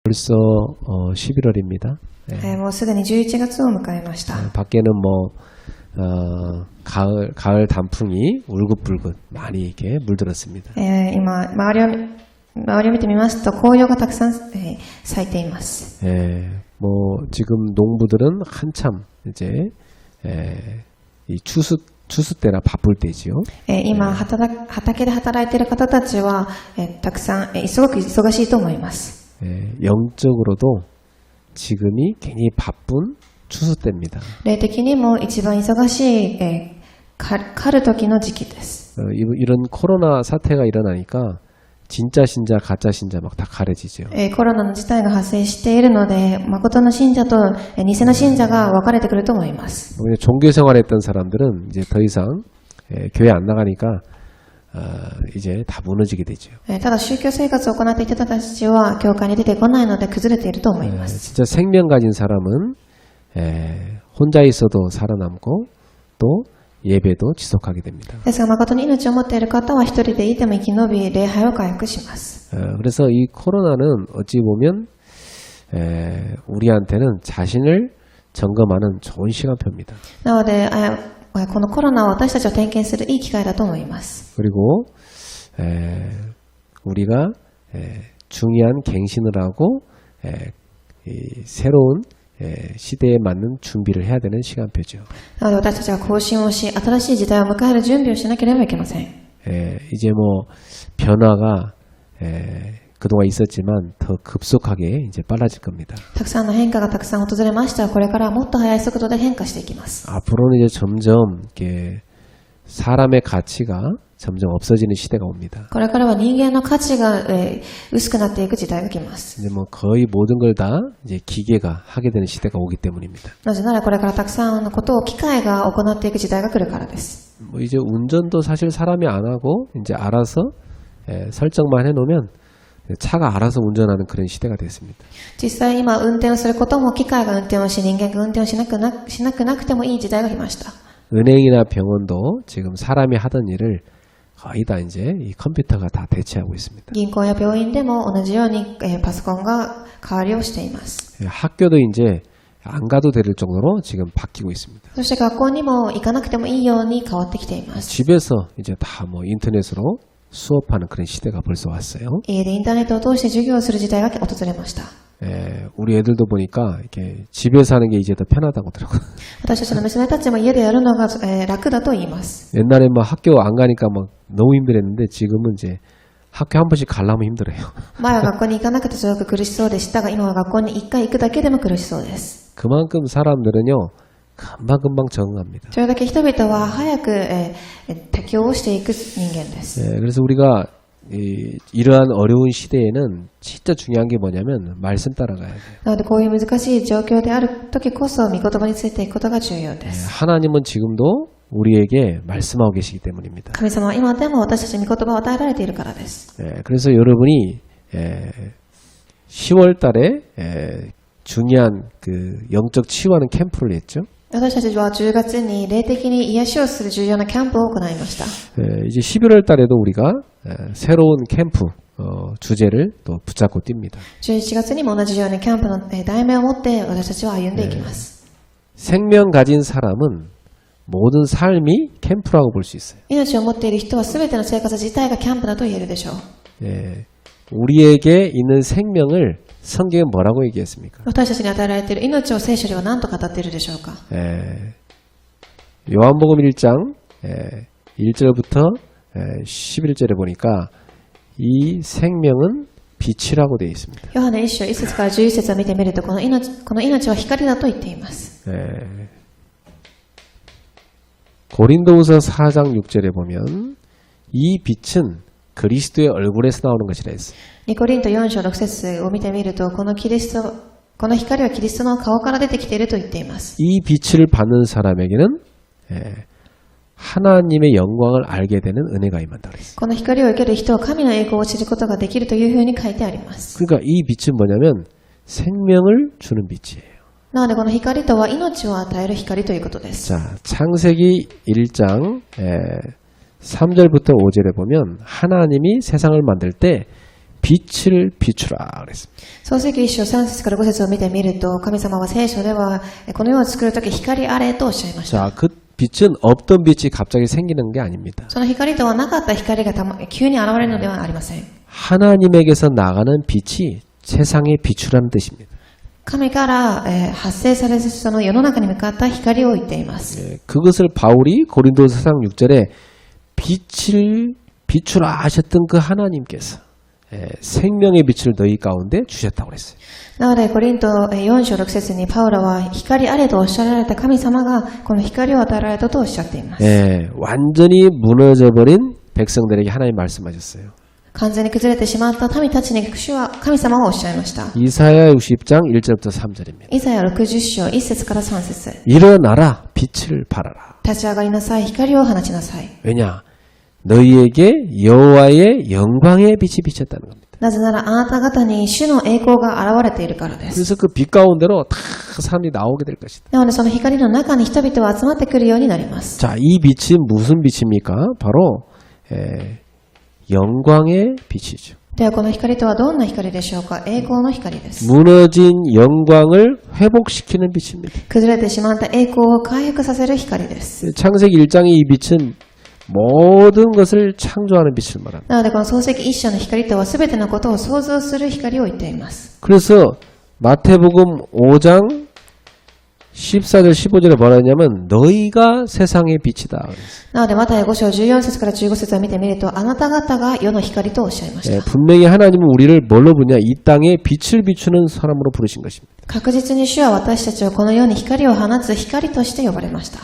벌써 11월입니다. もうすでに11月を迎えました。 밖에는 가을 단풍이 울긋불긋 많이 이렇게 물들었습니다. 今周りを見てみますと紅葉がたくさん、咲いています。 지금 농부들은 한참 이제 이 추수 때라 바쁠 때지요. 今畑で働いている方たちは、たくさん、すごく忙しいと思います。 영적으로도 지금이 굉장히 바쁜 추수 때입니다. 霊的にも一番忙しい、狩る時の時期です。 이런 코로나 사태가 일어나니까 진짜 신자, 가짜 신자 막 다 가려지죠. コロナの事態が発生しているので、誠の信者と偽の信者が分かれてくると思います。 종교 생활했던 사람들은 이제 더 이상 교회 안 나가니까 이제 다 무너지게 되죠. ただ宗教生活を行っていた人たちは教会に出てこないので崩れていると思います。 진짜 생명 가진 사람은 혼자 있어도 살아남고 또 예배도 지속하게 됩니다. ですが誠に命を持っている方は一人でいても生き延び礼拝を回復します。 그래서 이 코로나는 어찌 보면 우리한테는 자신을 점검하는 좋은 시간표입니다. なのでこのコロナは私たちを点検するいい機会だと思います。 그리고 우리가 중요한 갱신을 하고 이 새로운 시대에 맞는 준비를 해야 되는 시간표죠. なので私たちは更新をし、新しい時代を迎える準備をしなければいけません。 이제 변화가 그동안 있었지만 더 급속하게 이제 빨라질 겁니다. たくさんの変化がたくさん訪れましたが、これからはもっと速い速度で変化していきます。 앞으로는 이제 점점 이렇게 사람의 가치가 점점 없어지는 시대가 옵니다. これからは人間の価値が、薄くなっていく時代が来ます。 이제 거의 모든 걸 다 이제 기계가 하게 되는 시대가 오기 때문입니다. なぜならこれからたくさんのことを機械が行っていく時代が来るからです。 이제 운전도 사실 사람이 안 하고 이제 알아서 설정만 해놓으면 차가 알아서 운전하는 그런 시대가 됐습니다. 実際今運転をすることも機械が運転をし、人間が運転をしなくなくてもいい時代が来ました。 은행이나 병원도 지금 사람이 하던 일을 거의 다 이제 이 컴퓨터가 다 대체하고 있습니다. 銀行や病院でも同じように、パソコンが代わりをしています。 학교도 이제 안 가도 될 정도로 지금 바뀌고 있습니다. そして学校にも行かなくてもいいように変わってきています。 집에서 이제 다 인터넷으로 수업하는 그런 시대가 벌써 왔어요. 家でインターネットを通して授業をする時代が訪れました。 우리 애들도 보니까 이렇게 집에서 하는 게 이제 더 편하다고 하더라고요. 私たちの娘たちも家でやるのが、楽だと言います。 옛날에 학교 안 가니까 너무 힘들었는데 지금은 이제 학교 한 번씩 가려면 힘들어요. 前は学校に行かなくてすごく苦しそうでしたが、今は学校に1回行くだけでも苦しそうです。 그만큼 사람들은요 금방금방 적응합니다. それだけ人々は早く、適応をしていく人間です。 그래서 우리가 이러한 어려운 시대에는 진짜 중요한 게 뭐냐면 말씀 따라가야 돼요. なのでこういう難しい状況である時こそ御言葉についていくことが重要です。 하나님은 지금도 우리에게 말씀하고 계시기 때문입니다. 神様は今でも私たちに御言葉を与えられているからです。 그래서 여러분이 10월 달에 중요한 그 영적 치유하는 캠프를 했죠. 私たちは10月に霊的に癒しをする重要なキャンプを行いました。 이제 11월 달에도 우리가 새로운 캠프 주제를 또 붙잡고 뜁니다. 11月にも同じようにキャンプの題名を持って私たちは歩んでいきます。 생명 가진 사람은 모든 삶이 캠프라고 볼 수 있어요. 命を持っている人は全ての生活自体がキャンプだと言えるでしょう。 우리에게 있는 생명을 성경에 뭐라고 얘기했습니까? 私たちに与えられている命を聖書では何と語っているでしょうか。 요한복음 1장 1절부터 11절에 보니까 이 생명은 빛이라고 되어 있습니다. ヨハネ1章1節から11節を見てみるとこの命は光だと言っています。 고린도후서 4장 6절에 보면 이 빛은 그리스도의 얼굴에서 나오는 것이라 했어요. 2コリント4章6節を見てみるとこの光はキリストの顔から出てきていると言っています。 이 빛을 받는 사람에게는 하나님의 영광을 알게 되는 은혜가 임한다 그랬어요. この光を受ける人は神の栄光を知ることができるというふうに書いてあります。 그러니까 이 빛은 뭐냐면 생명을 주는 빛이에요. なのでこの光とは命を与える光ということです。 자, 창세기 1장 3절부터 5절에 보면 하나님이 세상을 만들 때 빛을 비추라 그랬습니다.創世記1章3節から5節を見てみると、神様は聖書では、この世を作るとき光あれとおっしゃいました。 자, 그 빛은 없던 빛이 갑자기 생기는 게 아닙니다. その光とはなかった光が急に現れるのではありません。 하나님에게서 나가는 빛이 세상의 비추라는 뜻입니다. 神から、発生されるその世の中に向かった光を言っています。 예, 그것을 바울이 고린도서상 6절에 빛을 비추라 하셨던 그 하나님께서 생명의 빛을 너희 가운데 주셨다고 그랬어요. なので、コリント4章6節にパウロは光あれとおっしゃられた神様がこの光を与えられたとおっしゃっています。 완전히 무너져버린 백성들에게 하나님 말씀하셨어요. 完全に崩れてしまった民たちに主は神様がおっしゃいました。 이사야 60장 1절부터 3절입니다. イザヤ60章1節から3節 일어나라 빛을 발하라. 立ち上がりなさい、光を放ちなさい。 왜냐? 너희에게 여호와의 영광의 빛이 비쳤다는 겁니다. なぜならあなた方に主の栄光が現れているからです。 그래서 그 빛 가운데로 다 사람들이 나오게 될 것이다. なのでその光の中に人々は集まってくるようになります。 자, 이 빛은 무슨 빛입니까? 바로 영광의 빛이죠. ではこの光とはどんな光でしょうか。栄光の光です。 무너진 영광을 회복시키는 빛입니다. 崩れてしまった栄光を回復させる光です。 창세기 1장의 이 빛은 모든 것을 창조하는 빛을 말합니다. なのでこの創世記一章の光とは全てのことを創造する光を言っています。 그래서 마태복음 5장 14절 15절에 뭐라 했냐면 너희가 세상의 빛이다. なのでマタイ5章14節から15節を見てみると、あなた方が世の光とおっしゃいました。 분명히 하나님은 우리를 뭘로 부르냐? 이 땅에 빛을 비추는 사람으로 부르신 것입니다. 確実に主は私たちをこの世に光を放つ光として呼ばれました。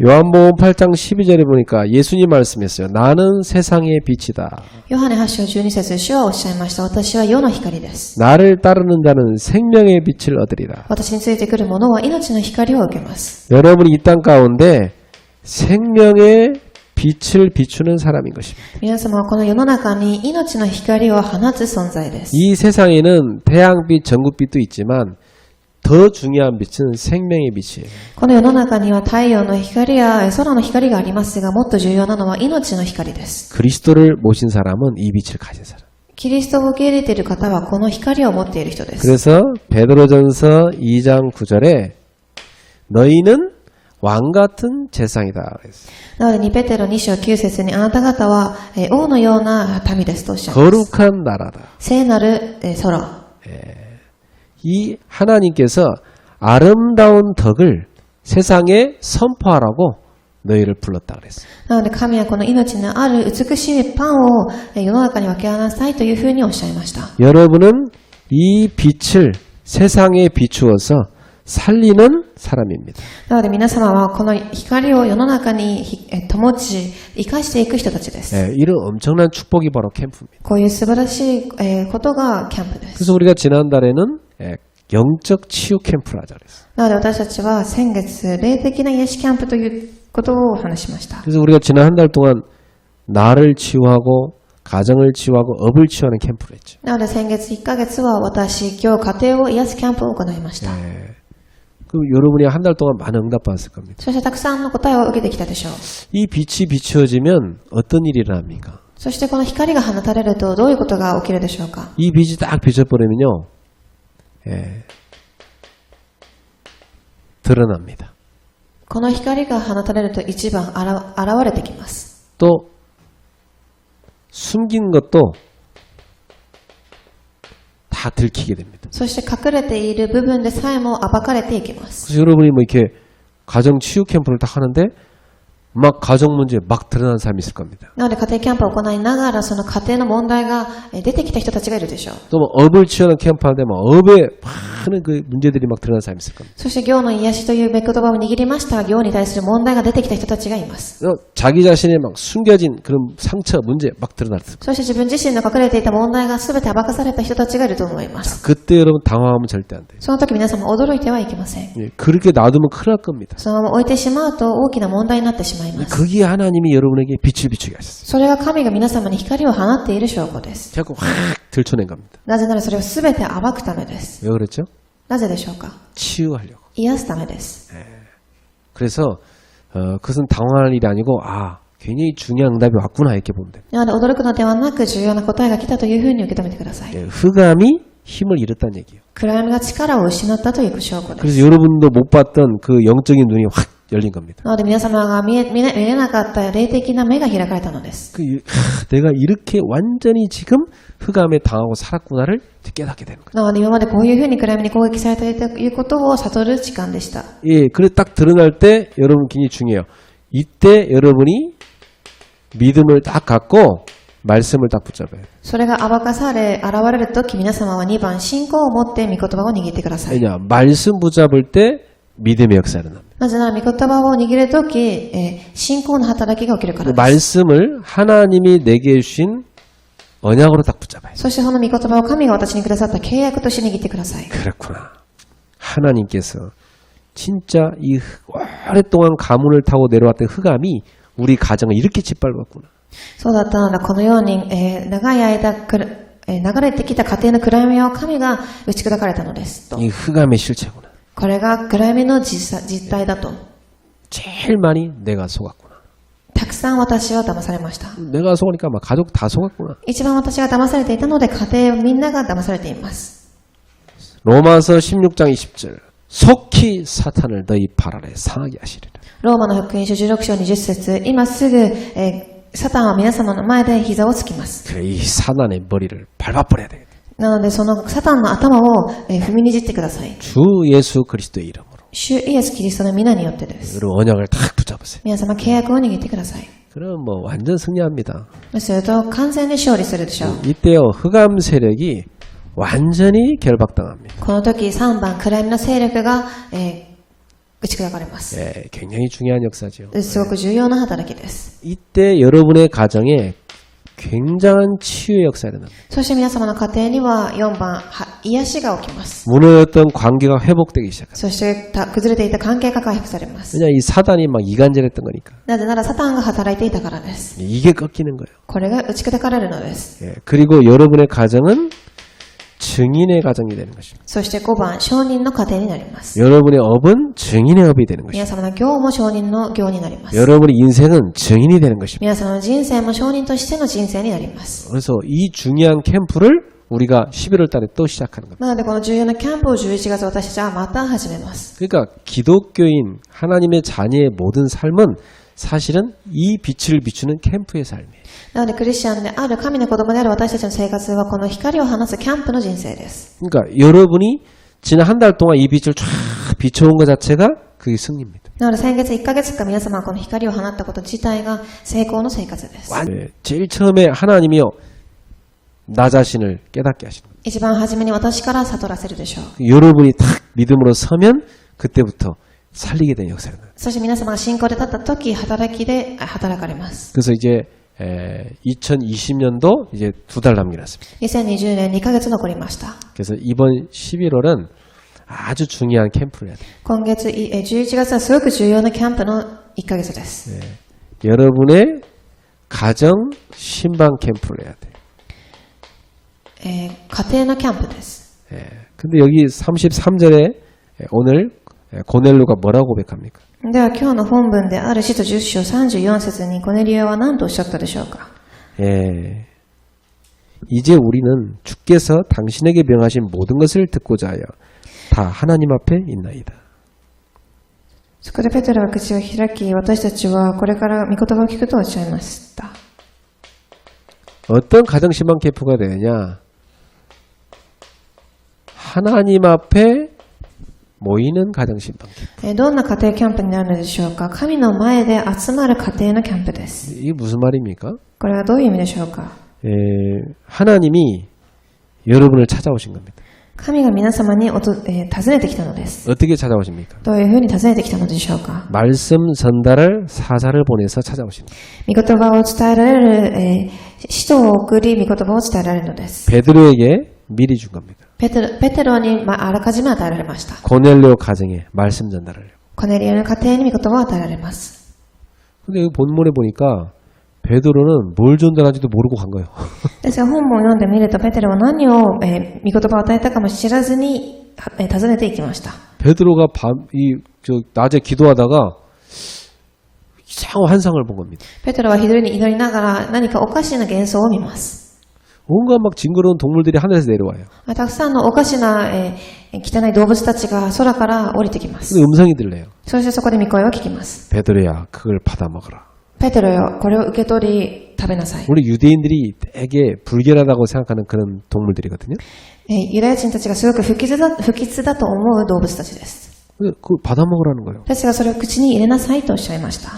요한복음 8장 12절에 보니까 예수님 말씀했어요. 나는 세상의 빛이다. ヨハネ8章12節、主はおっしゃいました。私は世の光です。 나를 따르는 자는 생명의 빛을 얻으리라. 私についてくる者は命の光を受けます。 여러분이 이 땅 가운데 생명의 빛을 비추는 사람인 것입니다. 皆様はこの世の中に命の光を放つ存在です。 이 세상에는 태양빛, 전구빛도 있지만 더 중요한 빛은 생명의 빛이에요. この世の中には太陽の光や空の光がありますが、もっと重要なのは命の光です。 그리스도를 모신 사람은 이 빛을 가진 사람. キリストを受け入れている方はこの光を持っている人です。 그래서 베드로전서 2장 9절에 너희는 왕 같은 재상이다. 그랬어요. なので2ペテロ2章9節にあなた方は王のような民ですとおっしゃいます。 거룩한 나라다. 聖なる空。 이 하나님께서 아름다운 덕을 세상에 선포하라고 너희를 불렀다 그랬어요. なので神はこの命のある美しいパンを世の中に分け合わなさいというふうにおっしゃいました。 여러분은 이 빛을 세상에 비추어서 살리는 사람입니다. なので皆様はこの光を世の中に灯し生かしていく人たちです。 이런 엄청난 축복이 바로 캠프입니다. こういう素晴らしいことがキャンプです。 그래서 우리가 지난달에는 영적 치유 캠프를 하자 그랬어요. なので私たちは先月霊的な癒しキャンプということを話しました。 그래서 우리가 지난 한 달 동안 나를 치유하고 가정을 치유하고 업을 치유하는 캠프를 했죠. なので先月1ヶ月は私、今日家庭を癒すキャンプを行いました。 그 여러분이 한 달 동안 많은 응답 받았을 겁니다. そしてたくさんの答えを受けてきたでしょう。 이 빛이 비추어지면 어떤 일이 일어납니까? そしてこの光が放たれるとどういうことが起きるでしょうか。 이 빛이 딱 비춰버리면요, 드러납니다. この光が放たれると一番現れてきます。 또 숨긴 것도 다 들키게 됩니다. そして隠れている部分でさえも暴かれていきます。 그래서 여러분이 뭐 이렇게 가정 치유 캠프를 딱 하는데 막 가정 문제 막 드러나는 사람이 있을 겁니다. なので家庭キャンプを行いながらその家庭の問題が出てきた人たちがいるでしょう。 또 뭐 업을 치유하는 캠프 하는데 막 업에 많은 그 문제들이 막 드러나는 사람이 있을 겁니다. そして業の癒しという言葉を握りましたが、業に対する問題が出てきた人たちがいます。 자기 자신의 막 숨겨진 그런 상처 문제 막 드러날 겁니다. そして自分自身の隠れていた問題が全て暴かされた人たちがいると思います。 그때 여러분 당황하면 절대 안 돼요. その時皆様驚いてはいけません。 예, 그렇게 놔두면 큰일 날 겁니다. そのまま置いてしまうと大きな問題になってしまいます。 그게 하나님이 여러분에게 빛을 비추게 하셨어요. それが神が皆様に光を放っている証拠です。 자꾸 확 들춰낸 겁니다. なぜならそれを全て暴くためです。 왜 그랬죠? なぜでしょうか。 치유하려고. 癒すためです。 그래서 그것은 당황할 일이 아니고 굉장히 중요한 응답이 왔구나 이렇게 보면 됩니다. なので驚くのではなく重要な答えが来たというふうに受け止めてください。 예, 흑암이 힘을 잃었다는 얘기예요. 暗闇が力を失ったという証拠です。 그래서 여러분도 못 봤던 그 영적인 눈이 확 열린 겁니다. なので皆様が見れなかった霊的な目が開かれたのです。 내가 이렇게 완전히 지금 흑암에 당하고 살았구나를 깨닫게 되는 거예요. なので今までこういうふうに暗闇に攻撃されているということを悟る時間でした。 예, 그래 딱 드러날 때 여러분 굉장히 중요해요. 이때 여러분이 믿음을 딱 갖고 말씀을 딱 붙잡아요. それが暴かされ、現れるとき皆様は2番、信仰を持って御言葉を握ってください。 왜냐, 말씀 붙잡을 때 믿음의 역사가 일어납니다. なぜなら御言葉を握るとき、信仰の働きが起きるからです。 말씀을 하나님이 내게 주신 언약으로 딱 붙잡아요. そしてその御言葉を神が私にくださった契約として握ってください。 그렇구나. 하나님께서 진짜 이 오랫동안 가문을 타고 내려왔던 흑암이 우리 가정을 이렇게 짓밟았구나. そうだったのだ、このように、長い間流れてきた家庭の暗闇を神が打ち砕かれたのですと。 이 흑암의 실체구나. これが暗闇の実態だと。 제일 많이 내가 속았구나. たくさん私は騙されました。 내가 속으니까 막 가족 다 속았구나. 一番私が騙されていたので家庭みんなが騙されています。 로마서 16장 20절. 속히 사탄을 너희 발 아래 상하게 하시리라. ローマの福音書16章20節、今すぐ、サタンは皆様の前で膝をつきます。 그래, 이 사단의 머리를 밟아버려야 되겠다. なのでそのサタンの頭を、踏みにじってください。 주 예수 그리스도의 이름으로. 主イエスキリストの皆によってです。 그리고 언약을 딱 붙잡으세요. 皆様契約を握ってください。 그럼 뭐 완전 승리합니다. すると完全に勝利するでしょう。 이때요, 흑암 세력이 완전히 결박당합니다. この時3番暗闇の勢力が、打ち砕かれます。 예, 굉장히 중요한 역사죠. すごく重要な働きです。 이때 여러분의 가정에 굉장한 치유의 역사가 일어납니다. そして皆様の家庭には4番癒しが起きます。 무너졌던 관계가 회복되기 시작합니다. そして崩れていた関係が回復されます。 왜냐, 이 사단이 막 이간질했던 거니까. なぜならサタンが働いていたからです。 이게 꺾이는 거예요. これが打ち砕かれるのです。 예, 그리고 여러분의 가정은 증인의 가정이 되는 것입니다. そして5番証人の家庭になります。 여러분의 업은 증인의 업이 되는 것입니다. 皆様の業も証人の業になります。 여러분의 인생은 증인이 되는 것입니다. 皆様の人生も証人としての人生になります。 그래서 이 중요한 캠프를 우리가 11월 달에 또 시작하는 겁니다. なのでこの重要なキャンプを11月私たちはまた始めます。 그러니까 기독교인 하나님의 자녀의 모든 삶은 사실은 이 빛을 비추는 캠프의 삶이에요. なのでクリスチャンである神の子供である私たちの生活はこの光を放つキャンプの人生です。 그러니까 여러분이 지난 한 달 동안 이 빛을 쫙 비춰온 것 자체가 그게 승리입니다. なので先月1ヶ月間皆様はこの光を放ったこと自体が成功の生活です。 제일 처음에 하나님이요, 나 자신을 깨닫게 하시는 거예요. 一番初めに私から悟らせるでしょう。 여러분이 딱 믿음으로 서면 그때부터 살리게 된 역사가 나요. そして皆様が信仰で立った時、働きで働かれます。 그래서 이제 2020년도 이제 2달 남겨놨습니다. 2020年2ヶ月残りました。 그래서 이번 11월은 아주 중요한 캠프를 해야 돼요. 今月11月はすごく重要なキャンプの1ヶ月です。 여러분의 가정 신방 캠프를 해야 돼요. 家庭のキャンプです。 근데 여기 33절에 오늘 고넬료가 뭐라고 고백합니까? では今日の本文である使徒10章34節にコネリアは何とおっしゃったでしょうか。 이제 우리는 주께서 당신에게 명하신 모든 것을 듣고자 하여 다 하나님 앞에 있나이다. そこでペテロは口を開き、私たちはこれから御言葉を聞くとおっしゃいました。 어떤 가정 신방 캠프가 되느냐? 하나님 앞에 모이는 가정 신방 캠프. どんな家庭キャンプになるのでしょうか。神の前で集まる家庭のキャンプです。 이게 무슨 말입니까? これはどういう意味でしょうか。 하나님이 여러분을 찾아오신 겁니다. 神が皆様に訪ねてきたのです。 어떻게 찾아오십니까? どういうふうに訪ねてきたのでしょうか。 말씀 전달할 사자를 보내서 찾아오신 겁니다. 御言葉を伝えられる、使徒を送り、御言葉を伝えられるのです。 베드로에게 미리 준 겁니다. ペテロにあらかじめ与えられました。 고넬료 가정에 말씀 전달하려고. コネリアの家庭に御言葉を与えられます。 근데 여기 본문에 보니까 베드로는 뭘 전달하는지도 모르고 간 거예요. ですが本文を読んでみると、ペテロは何を、御言葉を与えたかも知らずに、訪ねていきました。 베드로가 낮에 기도하다가 이상한 환상을 본 겁니다. ペテロは左に祈りながら何かおかしな幻想を見ます。 온갖 막 징그러운 동물들이 하늘에서 내려와요. たくさんのおかしな、汚い動物たちが空から降りてきます。 근데 음성이 들려요. そしてそこで御声を聞きます。 베드로야, 그걸 받아 먹어라. ペテロよ、これを受け取り食べなさい。 우리 유대인들이 되게 불결하다고 생각하는 그런 동물들이거든요. ユダヤ人たちがすごく不吉だと思う動物たちです。 근데 그걸 받아 먹으라는 거예요. ですがそれを口に入れなさいとおっしゃいました。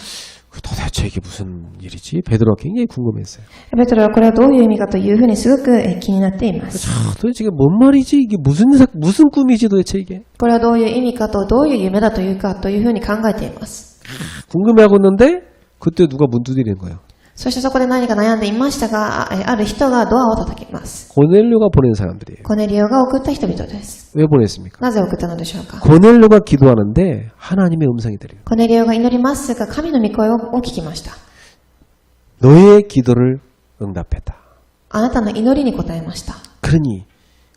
도대체 이게 무슨 일이지? 베드로가 굉장히 궁금했어요. ペテロはこれはどういう意味かというふうにすごく気になっています。 도대체 이게 뭔 말이지? 이게 무슨 꿈이지 도대체 이게? これはどういう意味かとどういう夢だというかというふうに考えています。 궁금해하고 있는데 그때 누가 문 두드리는 거예요. そしてそこで何か悩んでいましたが、ある人がドアを叩きます。 고넬료가 보낸 사람들이에요. コネリオが送った人々です。 왜 보냈습니까? なぜ送ったのでしょうか。 고넬료가 기도하는데 하나님의 음성이 들려요. コネリオが祈りますが、神の御声を聞きました。 너의 기도를 응답했다. あなたの祈りに応えました。 그러니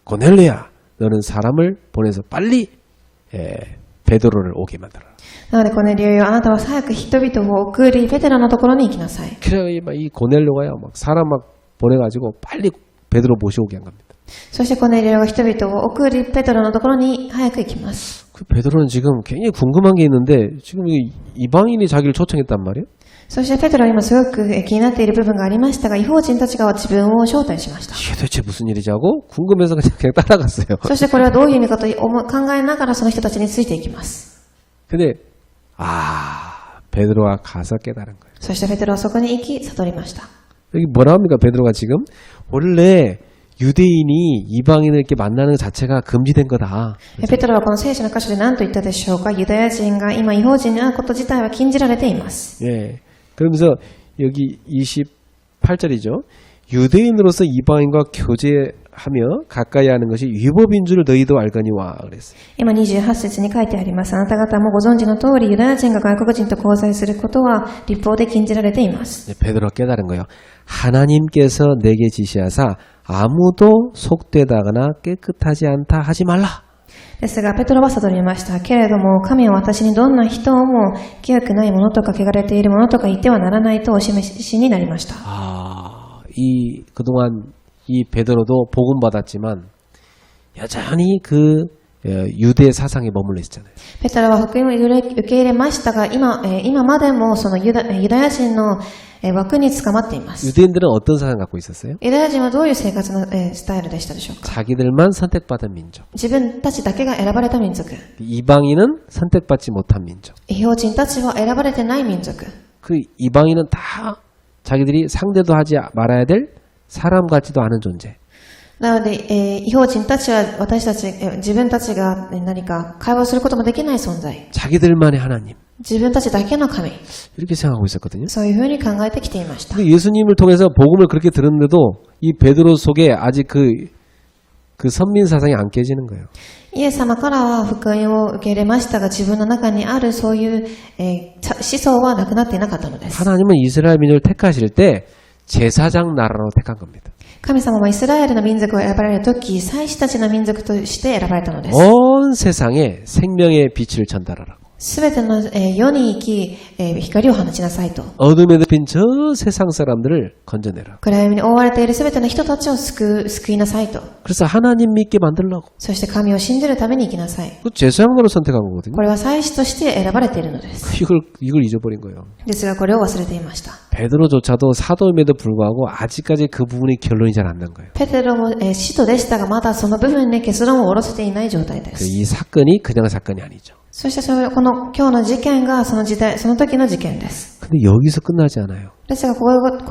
고넬료야, 너는 사람을 보내서 빨리 베드로를 오게 만들어라. なのでコネリオよ、あなたは早く人々を送り、ペテロのところに行きなさい。 그래 이 고넬료가요, 막 사람 막 보내가지고 빨리 베드로 모셔오게 한 겁니다. そしてコネリオが人々を送り、ペテロのところに早く行きます。 그 베드로는 지금 굉장히 궁금한 게 있는데 지금 이방인이 자기를 초청했단 말이에요. そしてペテロは今すごく気になっている部分がありましたが、異邦人たちが自分を招待しました。 이게 도대체 무슨 일이지 하고 궁금해서 그냥 따라갔어요. そしてこれはどういう意味かと考えながらその人たちについていきます。 근데 베드로가 가서 깨달은 거예요. そしてペテロはそこに行き悟りました。 여기 뭐라 합니까? 베드로가 지금 원래 유대인이 이방인을 이렇게 만나는 것 자체가 금지된 거다. ペテロはこの聖書の箇所で何と言ったでしょうか。ユダヤ人が今異邦人に会うこと自体は禁じられています。 예. 그러면서 여기 28절이죠. 유대인으로서 이방인과 교제하며 가까이 하는 것이 위법인 줄 너희도 알거니와 그랬어요. 今28節に書いてあります。あなた方もご存知の通り、ユダヤ人が外国人と交際することは立法で禁じられています。 베드로가 깨달은 거예요. 하나님께서 내게 지시하사 아무도 속되다거나 깨끗하지 않다 하지 말라. ですが、ペトロは悟りました。けれども、神は私にどんな人も清くないものとか汚れているものとか言ってはならないとお示しになりました。 그동안 이 베드로도 복음 받았지만 여전히 그 유대 사상에 머물러 있잖아요. ペトロは福音を受け入れましたが、今までもそのユダヤ人の枠に捕まっています。 유대인들은 어떤 사상 갖고 있었어요? ユダヤ人はどういう生活のスタイルでしたでしょうか。 자기들만 선택받은 민족. 自分たちだけが選ばれた民族。 이방인은 선택받지 못한 민족. 異邦人たちは選ばれてない民族。 그 이방인은 다 자기들이 상대도 하지 말아야 될 사람 같지도 않은 존재. なので、異邦人たちは私たち、自分たちが何か会話することもできない存在。 자기들만의 하나님. 自分たちだけの神。 이렇게 생각하고 있었거든요. そういうふうに考えてきていました。 근데 예수님을 통해서 복음을 그렇게 들었는데도 이 베드로 속에 아직 그 선민 사상이 안 깨지는 거예요. イエス様からは福音を受け入れましたが、自分の中にあるそういう、思想はなくなっていなかったのです。 하나님은 이스라엘 민족을 택하실 때 제사장 나라로 택한 겁니다. 神様はイスラエルの民族を選ばれるとき、祭司たちの民族として選ばれたのです。 온 세상에 생명의 빛을 전달하라고. すべての世に生き、光を放ちなさいと。 어둠에 덮인 저 세상 사람들을 건져내라. 暗闇に覆われているすべての人たちを救いなさいと。 그래서 하나님 믿게 만들라고. そして神を信じるために生きなさい。 그 제사장으로 선택한 거거든요. これは祭司として選ばれているのです。 이걸 잊어버린 거예요. ですがこれを忘れていました。 베드로조차도 사도임에도 불구하고 아직까지 그 부분이 결론이 잘 안 난 거예요. ペテロも使徒でしたが、まだその部分に結論を下ろせていない状態です。 이 사건이 그냥 사건이 아니죠. そしてこの今日の事件がその時の事件です。 근데 여기서 끝나지 않아요. ですがこ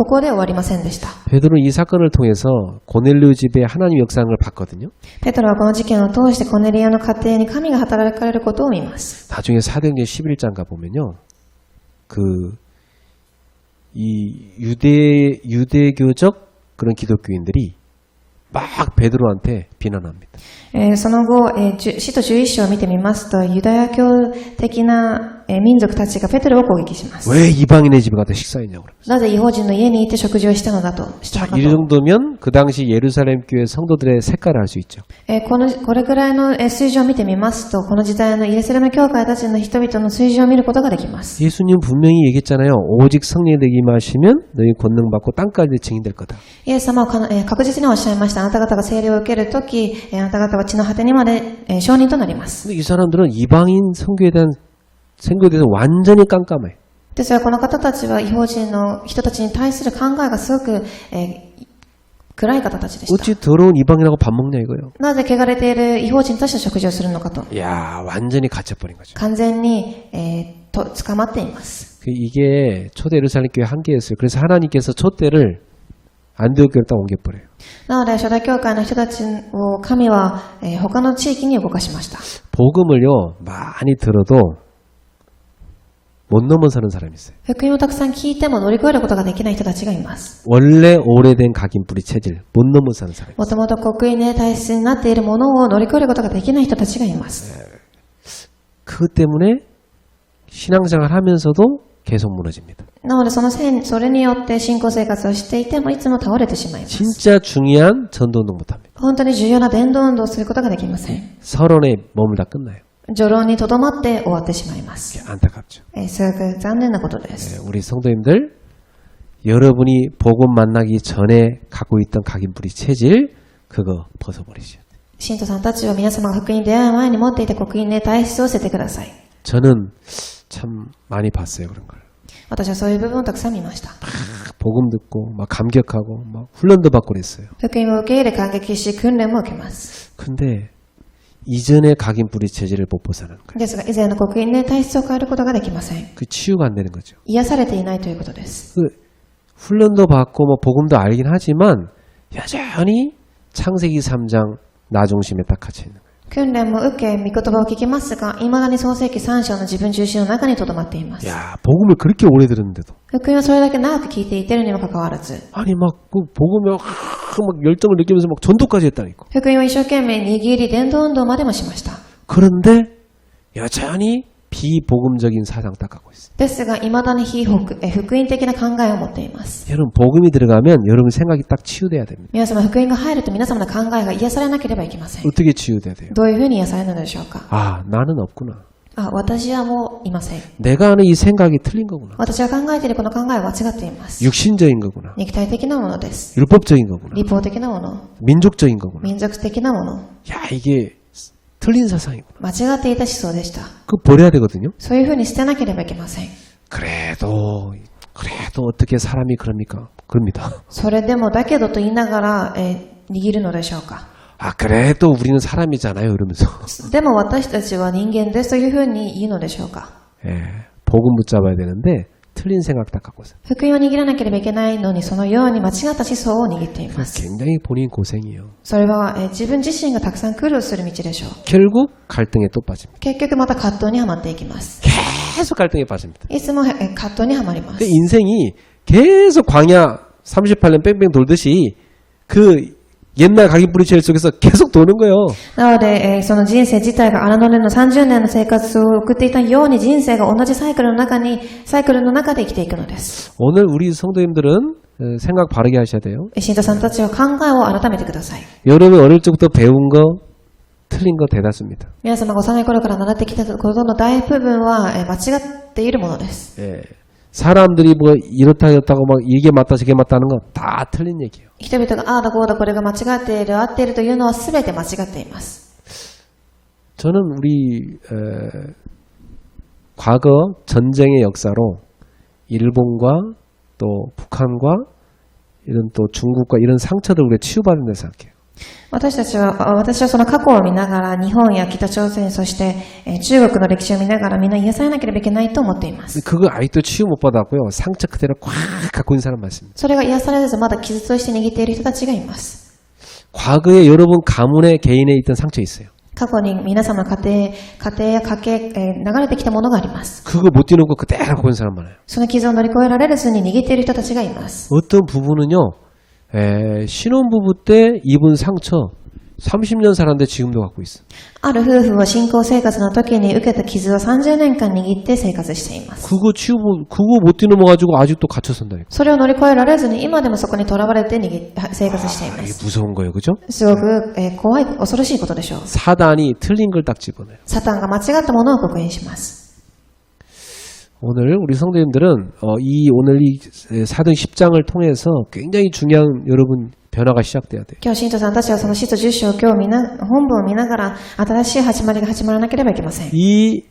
こで終わりませんでした。 베드로는 이 사건을 통해서 고넬료 집에 하나님 역사를 봤거든요. ペテロはこの事件を通してコネリアの家庭に神が働かれることを見ます。 나중에 사도행전 11장 가보면요. 이 유대교적 그런 기독교인들이 막 베드로한테 비난합니다. その後、使徒11章を見てみますと、ユダヤ教的な民族たちがペテロを攻撃します。 왜 이방인의 집에 가서 식사했냐고 그러면서. なぜ異邦人の家に行って食事をしたのだと。 자, 이 정도면 그 당시 예루살렘 교회 성도들의 색깔을 알 수 있죠. これくらいの水準を見てみますと、この時代のイエスラム教会たちの人々の水準を見ることができます。 예수님 분명히 얘기했잖아요. 오직 성령이 되기 임하시면 너희 권능 받고 땅까지 증인될 거다. イエス様は確実におっしゃいました。あなた方が聖霊を受けるとき、あなた方は地の果てにまで証人となります。 근데 이 사람들은 이방인 선교에 대해서 완전히 깜깜해. ですが、この方たちは異邦人の人たちに対する考えがすごく、暗い方たちでした。 어찌 더러운 이방인하고 밥 먹냐 이거요. なぜ汚れている異邦人たちと食事をするのかと。 야, 완전히 갇혀버린 거죠. 完全に、捕まっています。 이게 초대 예루살렘 교회 한계였어요. 그래서 하나님께서 촛대를 안디옥 교회로 딱 옮겨버려요. なので、初代教会の人たちを神は、他の地域に動かしました。 복음을요 많이 들어도 못 넘어서는 사람이 있어요. 福音をたくさん聞いても乗り越えることができない人たちがいます。 원래 오래된 각인뿌리 체질 못 넘어서는 사람이 있어요. もともと刻印で体質になっているものを乗り越えることができない人たちがいます。 그것 때문에 신앙생활 하면서도 계속 무너집니다. なのでそれによって信仰生活をしていてもいつも倒れてしまいます。 진짜 중요한 전도운동 못합니다. 本当に重要な伝道運動をすることができません。 서론에 머물다 끝나요. 序論にとどまって終わってしまいます。 안타깝죠. すごく残念なことです。 우리 성도님들 여러분이 복음 만나기 전에 갖고 있던 각인뿌리 체질 그거 벗어버리시죠. 信徒さんたちは皆様が福音に出会う前に持っていた刻印で体質を捨ててください。 저는 참 많이 봤어요 그런 걸. 私はそういう部分をたくさん見ました。 복음 듣고 막 감격하고 막 훈련도 받고 그랬어요. 福音を受け入れ感激し訓練も受けます。 근데 이전의 각인뿌리 체질을 못 벗어나는 거예요. ですが以前の刻印で体質を変えることができません。 그 치유가 안 되는 거죠. 癒されていないということです。 그 훈련도 받고 뭐 복음도 알긴 하지만 여전히 창세기 3장 나 중심에 딱 갇혀 있는 거예요. 訓練も受け、御言葉を聞きますが、未だに創世記3章の自分中心の中に留まっています。 야, 복음을 그렇게 오래 들었는데도 福音はそれだけ長く聞いていているにもかかわらず、 아니 막 그 복음에 막 열정을 느끼면서 막 전도까지 했다니까. 福音を一生懸命握り、伝道運動までもしました。 그런데 여전히 비복음적인 사상 딱 갖고 있어요. ですが、未だに福音的な考えを持っています。 여러분 복음이 들어가면 여러분 생각이 딱 치유돼야 됩니다. 皆様、福音が入ると皆様の考えが癒されなければいけません。 어떻게 치유돼야 돼요? どういうふうに癒されるのでしょうか。 아, 나는 없구나. 私はもういません。 내가 하는 이 생각이 틀린 거구나. 私が考えているこの考えは間違っています。 육신적인 거구나. 肉体的なものです。 율법적인 거구나. 立法的なもの、 민족적인 거구나. 民族的なもの、 야, 이게 틀린 사상이구나. 間違っていた思想でした。 그거 버려야 되거든요. そういうふうに捨てなければいけません。 그래도 어떻게 사람이 그럽니까? 그럽니다. それでもだけどと言いながら、握るのでしょうか。 아, 그래도 우리는 사람이잖아요. 이러면서. でも私たちは人間ですというふうに言うのでしょうか。 예, 복음 붙잡아야 되는데 틀린 생각 딱 갖고 있어요. 福音を握らなければいけないのに、そのように間違った思想を握っています。 굉장히 본인 고생이에요. それは、自分自身がたくさん苦労する道でしょう。 결국 갈등에 또 빠집니다. 結局また葛藤にはまっていきます。 계속 갈등에 빠집니다. いつも葛藤にはまりま 그 す。 인생이 계속 광야 38년 뺑뺑 돌듯이 그 옛날 각인뿌리 체질 속에서 계속 도는 거예요. なので、その人生自体が荒野での30年の生活を送っていたように、人生が同じサイクルの中で生きていくのです。 오늘 우리 성도님들은 생각 바르게 하셔야 돼요. 信徒さんたちは考えを改めてください。 여러분 어릴 적부터 배운 거 틀린 거 대다수입니다. 皆様が幼い頃から習ってきたことの大部分は間違っているものです。 예. 사람들이 뭐 이렇다 저렇다고 막 이게 맞다 저게 맞다는 거 다 틀린 얘기예요. 人々がああだこうだこれが間違っている合っているというのは全て間違っています。 저는 우리 과거 전쟁의 역사로 일본과 또 북한과 이런 또 중국과 이런 상처를 우리가 치유받은 데 생각해요. 私はその過去を見ながら、日本や北朝鮮、そして中国の歴史を見ながらみんな癒されなければいけないと思っています。 그거 아직도 치유 못 받았고요. 상처 그대로 꽉 갖고 있는 사람 많습니다. それが癒されずまだ傷として握っている人たちがいます。 과거에 여러분 가문에 개인에 있던 상처 있어요. 過去に皆様の家庭や家系、流れてきたものがあります。 그거 못 뛰는 거 그대로 갖고 있는 사람 많아요. その傷を乗り越えられるずに握っている人たちがいます。 어떤 부부는요. 신혼부부 때 입은 상처 30년 살았는데 지금도 갖고 있어. ある夫婦は信仰生活の時に受けた傷を30年間握って生活しています。 그거 못 뛰어넘어가지고 아직도 갇혀 산다니까. それを乗り越えられずに今でもそこに囚われて生活していま 이게 す。 무서운 거예요, 그죠? すごく、怖い、恐ろしいことでしょう。 사단이 틀린 걸 딱 집어넣어요. サタンが間違ったものを刻印します。 오늘 우리 성도님들은 오늘 이 사도행 10장을 통해서 굉장히 중요한 여러분 변화가 시작돼야 돼요. 今日信徒さんたちはその使徒10章を本文を見ながら新しい始まりが始まらなければいけません。 이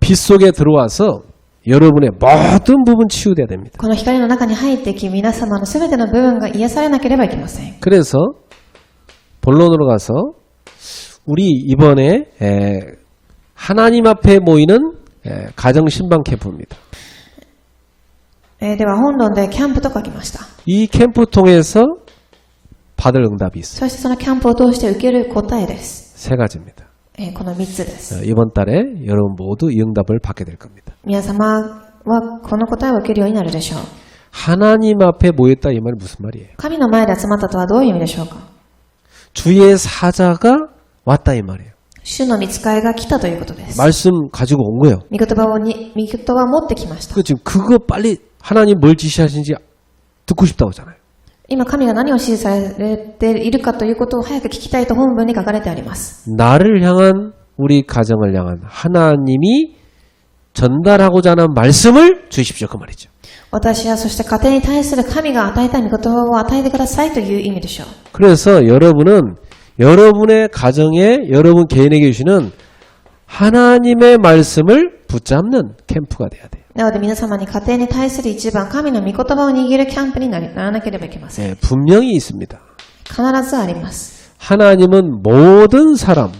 빛 속에 들어와서 여러분의 모든 부분 치유돼야 됩니다. この光の中に入っていき皆様のすべての部分が癒されなければいけません。 그래서 본론으로 가서 우리 이번에 하나님 앞에 모이는 가정 신방 캠프입니다. では本論でキャンプと書きました。 이 캠프 통해서 받을 응답이 있어요. そしてそのキャンプを通して受ける答えです。 세 가지입니다. この3つです。 이번 달에 여러분 모두 이 응답을 받게 될 겁니다. 皆様はこの答えを受けるようになるでしょう。 하나님 앞에 모였다 이 말이 무슨 말이에요? 神の前で集まったとはどういう意味でしょうか。 주의 사자가 왔다 이 말이에요. 主の御使いが来たということです。 말씀 가지고 온 거예요. 御言葉を持ってきました。 지금 그거 빨리 하나님 뭘 지시하시는지 듣고 싶다고 하잖아요. 今神が何を指示されているかということを早く聞きたいと本文に書かれてあります。 나를 향한 우리 가정을 향한 하나님이 전달하고자 하는 말씀을 주십시오 그 말이죠. 私はそして家庭に対する神が与えたい御言葉を与えてくださいという意味でしょう。 그래서 여러분은 여러분의 가정에 여러분 개인에게 주시는 하나님의 말씀을 붙잡는 캠프가 돼야 돼요. なので皆様に家庭に対する一番神の御言葉を握るキャンプにならなければいけません。 분명히 있습니다. 必ずあります。 하나님은 모든 사람,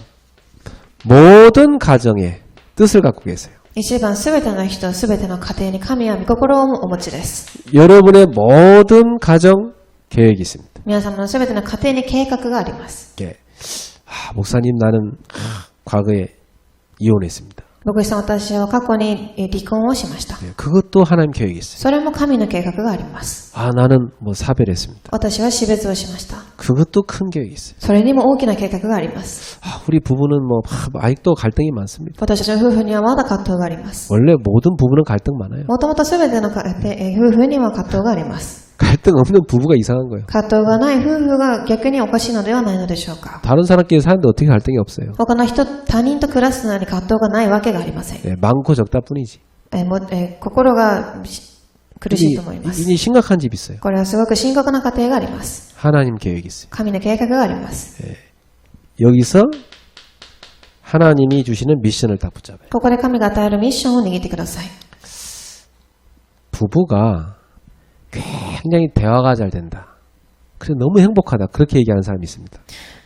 모든 가정에 뜻을 갖고 계세요. 一番すべての人、すべての家庭に神は御心をお持ちです。 여러분의 모든 가정 계획이 있습니다. 皆様のすべての家庭に計画があります。 목사님 나는 과거에 이혼했습니다. 牧師さん、私は過去に離婚をしました。 그것도 하나님 계획이 있어요. それも神の計画があります。 나는 사별했습니다. 私は死別をしました。 그것도 큰 계획이 있어요. それにも大きな計画があります。 우리 부부는 아직도 갈등이 많습니다. 私たちの夫婦にはまだ葛藤があります。 원래 모든 부부는 갈등 많아요. もともとすべての夫婦には葛藤があります。 갈등 없는 부부가 이상한 거예요. 葛藤がない夫婦が逆におかしいのではないのでしょうか。 다른 사람끼리 사는데 어떻게 갈등이 없어요? 他の他人と暮らすのに葛藤がないわけがありません。 많고 적다 뿐이지. 心が苦しいと思います。 이니 심각한 집 있어요. これはすごく深刻な家庭があります。 하나님 계획이 있어요. 神の計画があります。 여기서 하나님이 주시는 미션을 다 붙잡아요. ここで神が与えるミッションを握ってください。 부부가 굉장히 대화가 잘 된다. 그래서 너무 행복하다. 그렇게 얘기하는 사람이 있습니다.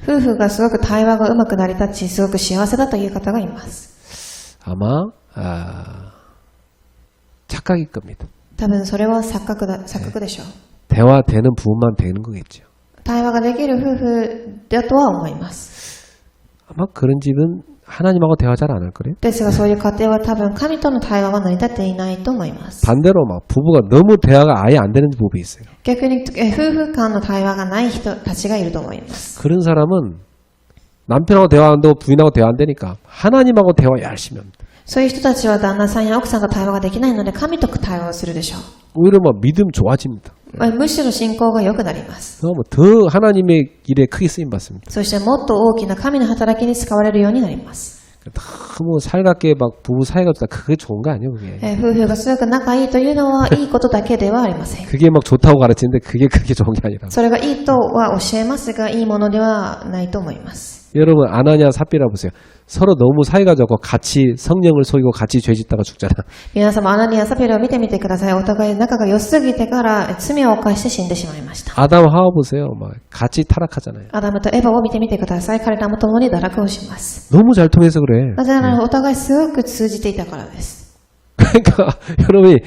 夫婦がすごく対話がうまく成り立ち、すごく幸せだという方がいます。 아마 착각일 겁니다. 多分それは錯覚でしょう。 대화되는 부부만 되는 거겠죠. 対話ができる夫婦だとは思います。 아마 그런 집은 하나님하고 대화 잘 안 할 거래요. ですがそういう家庭は多分神との対話は成り立っていないと思います。 반대로 부부가 너무 대화가 아예 안 되는 부부 있어요. 逆に夫婦間の対話がない人たちがいると思います。 그런 사람은 남편하고 대화하는데 부인하고 대화 안 되니까 하나님하고 대화 열심히 합니다. そういう人たちは旦那さんや奥さんと対話ができないので神と対話をするでしょう。 오히려 믿음 좋아집니다. むしろ信仰が良くなります。 더 하나님의 일에 크게 쓰임 받습니다. そしてもっと大きな神の働きに使われるようになります。 너무 살갑게 부부 사이가 좋다. 그게 좋은 거 아니에요, 그게. 夫婦がすごく仲いいというのはいいことだけではありません。 그게 좋다고 가르치는데 그게 그렇게 좋은 게 아니라. それがいいとは教えますが、いいものではないと思います。 여러분 아나니아 삽비라 보세요. 서로 너무 사이가 좋고 같이 성령을 속이고 같이 죄 짓다가 죽잖아. 皆様、アナニア、サピラを見てみてください。お互い仲が良すぎてから罪を犯して死んでしまいました。 아담 하와 보세요. 같이 타락하잖아요. アダムとエヴァを見てみてください。彼らも共に堕落をします。 너무 잘 통해서 그래. なぜならお互いすごく通じていたからです。 그러니까 여러분이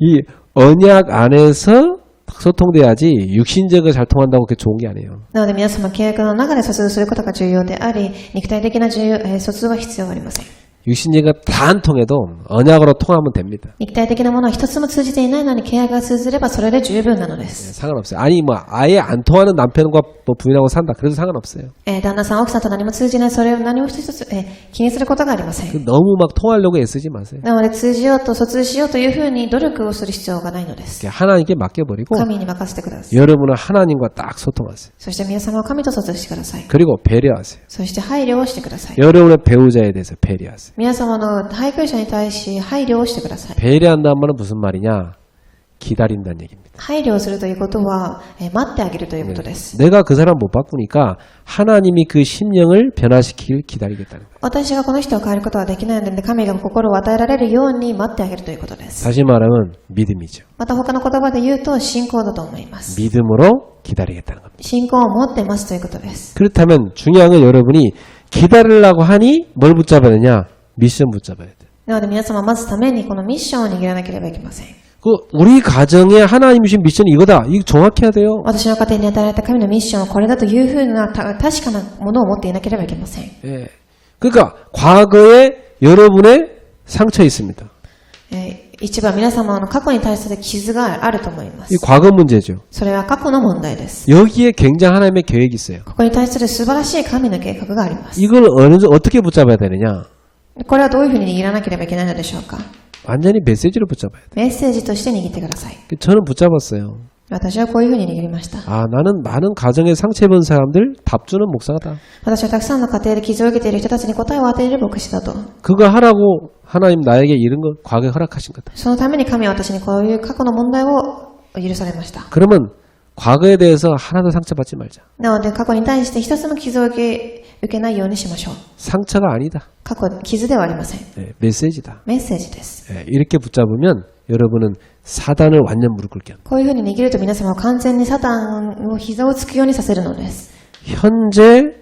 이 언약 안에서 소통돼야지 육신적으로 잘 통한다고 그게 좋은 게 아니에요. なので皆様、契約の中で疎通することが重要であり、肉体的な疎通は必要ありません。 육신이가 다 안 통해도 언약으로 통하면 됩니다. 肉体的なものは一つも通じていないのに契約が通じればそれで十分なので 네, す。 상관없어요. 아니 뭐 아예 안 통하는 남편과 뭐 부인하고 산다. 그래도 상관없어요. 旦那さん、奥さんと何も通じない、それを何も一つ、気にすることがありません。 그 너무 막 통하려고 애쓰지 마세요. なので通じようと疎通しようというふうに努力をする必要がないのです。 하나님께 맡겨버리고 神に任せてください。 여러분은 하나님과 딱 소통하세요. そして皆様は神と疎通してください。 그리고 배려하세요. そして配慮をしてください。 여러분의 배우자에 대해서 배려하세요. 皆様の配偶者に対し配慮をしてください。 배려한다는 말은 무슨 말이냐? 기다린다는 얘기입니다. 配慮をするということは、待ってあげるということです。 내가 그 사람 못 바꾸니까 하나님이 그 심령을 변화시키길 기다리겠다는 거예요. 私がこの人を変えることはできないので、神が心を与えられるように待ってあげるということです。 다시 말하면 믿음이죠. また他の言葉で言うと信仰だと思います。 믿음으로 기다리겠다는 겁니다. 信仰を持ってますということです。 그렇다면 중요한 건 여러분이 기다리려고 하니 뭘 붙잡아야 되냐? 미션 붙잡아야 돼요. なので皆様まずためにこのミッションを握らなければいけません。 그 우리 가정에 하나님이 주신 미션이 이거다. 이거 정확해야 돼요. 私の家庭に与えられた神のミッションはこれだというふうな確かなものを持っていなければいけません。 예. 그러니까 과거에 여러분의 상처 있습니다. 一番皆様の過去に対する傷があると思いま 이 す。 과거 문제죠. それは過去の問題です。 여기에 굉장히 하나님의 계획이 있어요. ここに対する素晴らしい神の計画があります。 이걸 어떻게 붙잡아야 되느냐? これはどういうふうに握らなければいけないのでしょうか。 완전히 메시지로 붙잡아야 돼. メッセージとして握ってください。 저는 붙잡았어요. 私はこういうふうに握りました。 아, 나는 많은 가정에 상처 입은 사람들 답주는 목사다. 私はたくさんの家庭で傷を受けている人たちに答えを与える牧師だと。 그거 하라고 하나님 나에게 이런 거 과거에 허락하신 거다. そのために神は私にこういう過去の問題を許されました。 그러면 과거에 대해서 하나도 상처받지 말자. なので過去に対して一つも傷を受けないようにしましょう。 상처가 아니다. 過去、傷ではありません。 네, 메시지다. メッセージです。 네, 이렇게 붙잡으면 여러분은 사단을 완전 무릎 꿇게 합니다. こういうふうに握ると皆様は完全にサタンを膝をつくようにさせるのです。 현재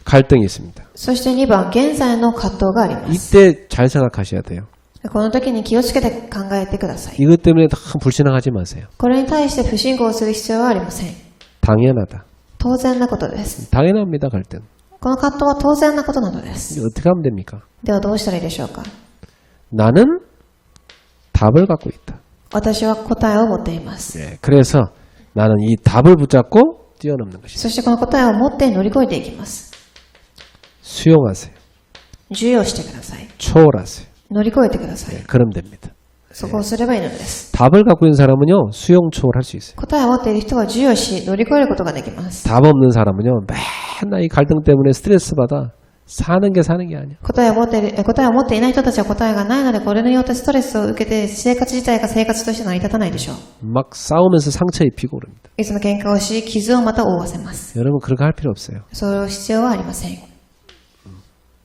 갈등이 있습니다. そして2番、現在の葛藤があります。 이때 잘 생각하셔야 돼요. この時に気をつけて考えてください。 이것 때문에 다 불신앙하지 마세요. これに対して不信仰をする必要はありません。 당연하다. 当然なことです。 당연합니다. 갈등. この葛藤は当然なことなのです。 이게 어떻게 하면 됩니까? ではどうしたらいいでしょうか。 나는 답을 갖고 있다. 私は答えを持っています。 네, 그래서 나는 이 답을 붙잡고 뛰어넘는 것이다. そしてこの答えを持って乗り越えていきます。 수용하세요. 授与してください。 초월하세요. 乗り越えてください。 네, 그럼 됩니다. そこをすればいいのです。 답을 갖고 있는 사람은요, 수용 초월할 수 있어요. 答えを持っている人は授与し、乗り越えることができます。 답 없는 사람은요, 맨날 이 갈등 때문에 스트레스 받아 사는 게 아니야. 答えを持っていない人たちは答えがないので、これによってストレスを受けて、生活自体が生活として成り立たないでしょう。 막 싸우면서 상처 입히고 그럽니다. いつも喧嘩をし、傷をまた負わせます。 여러분 그렇게 할 필요 없어요. そういう必要はありません。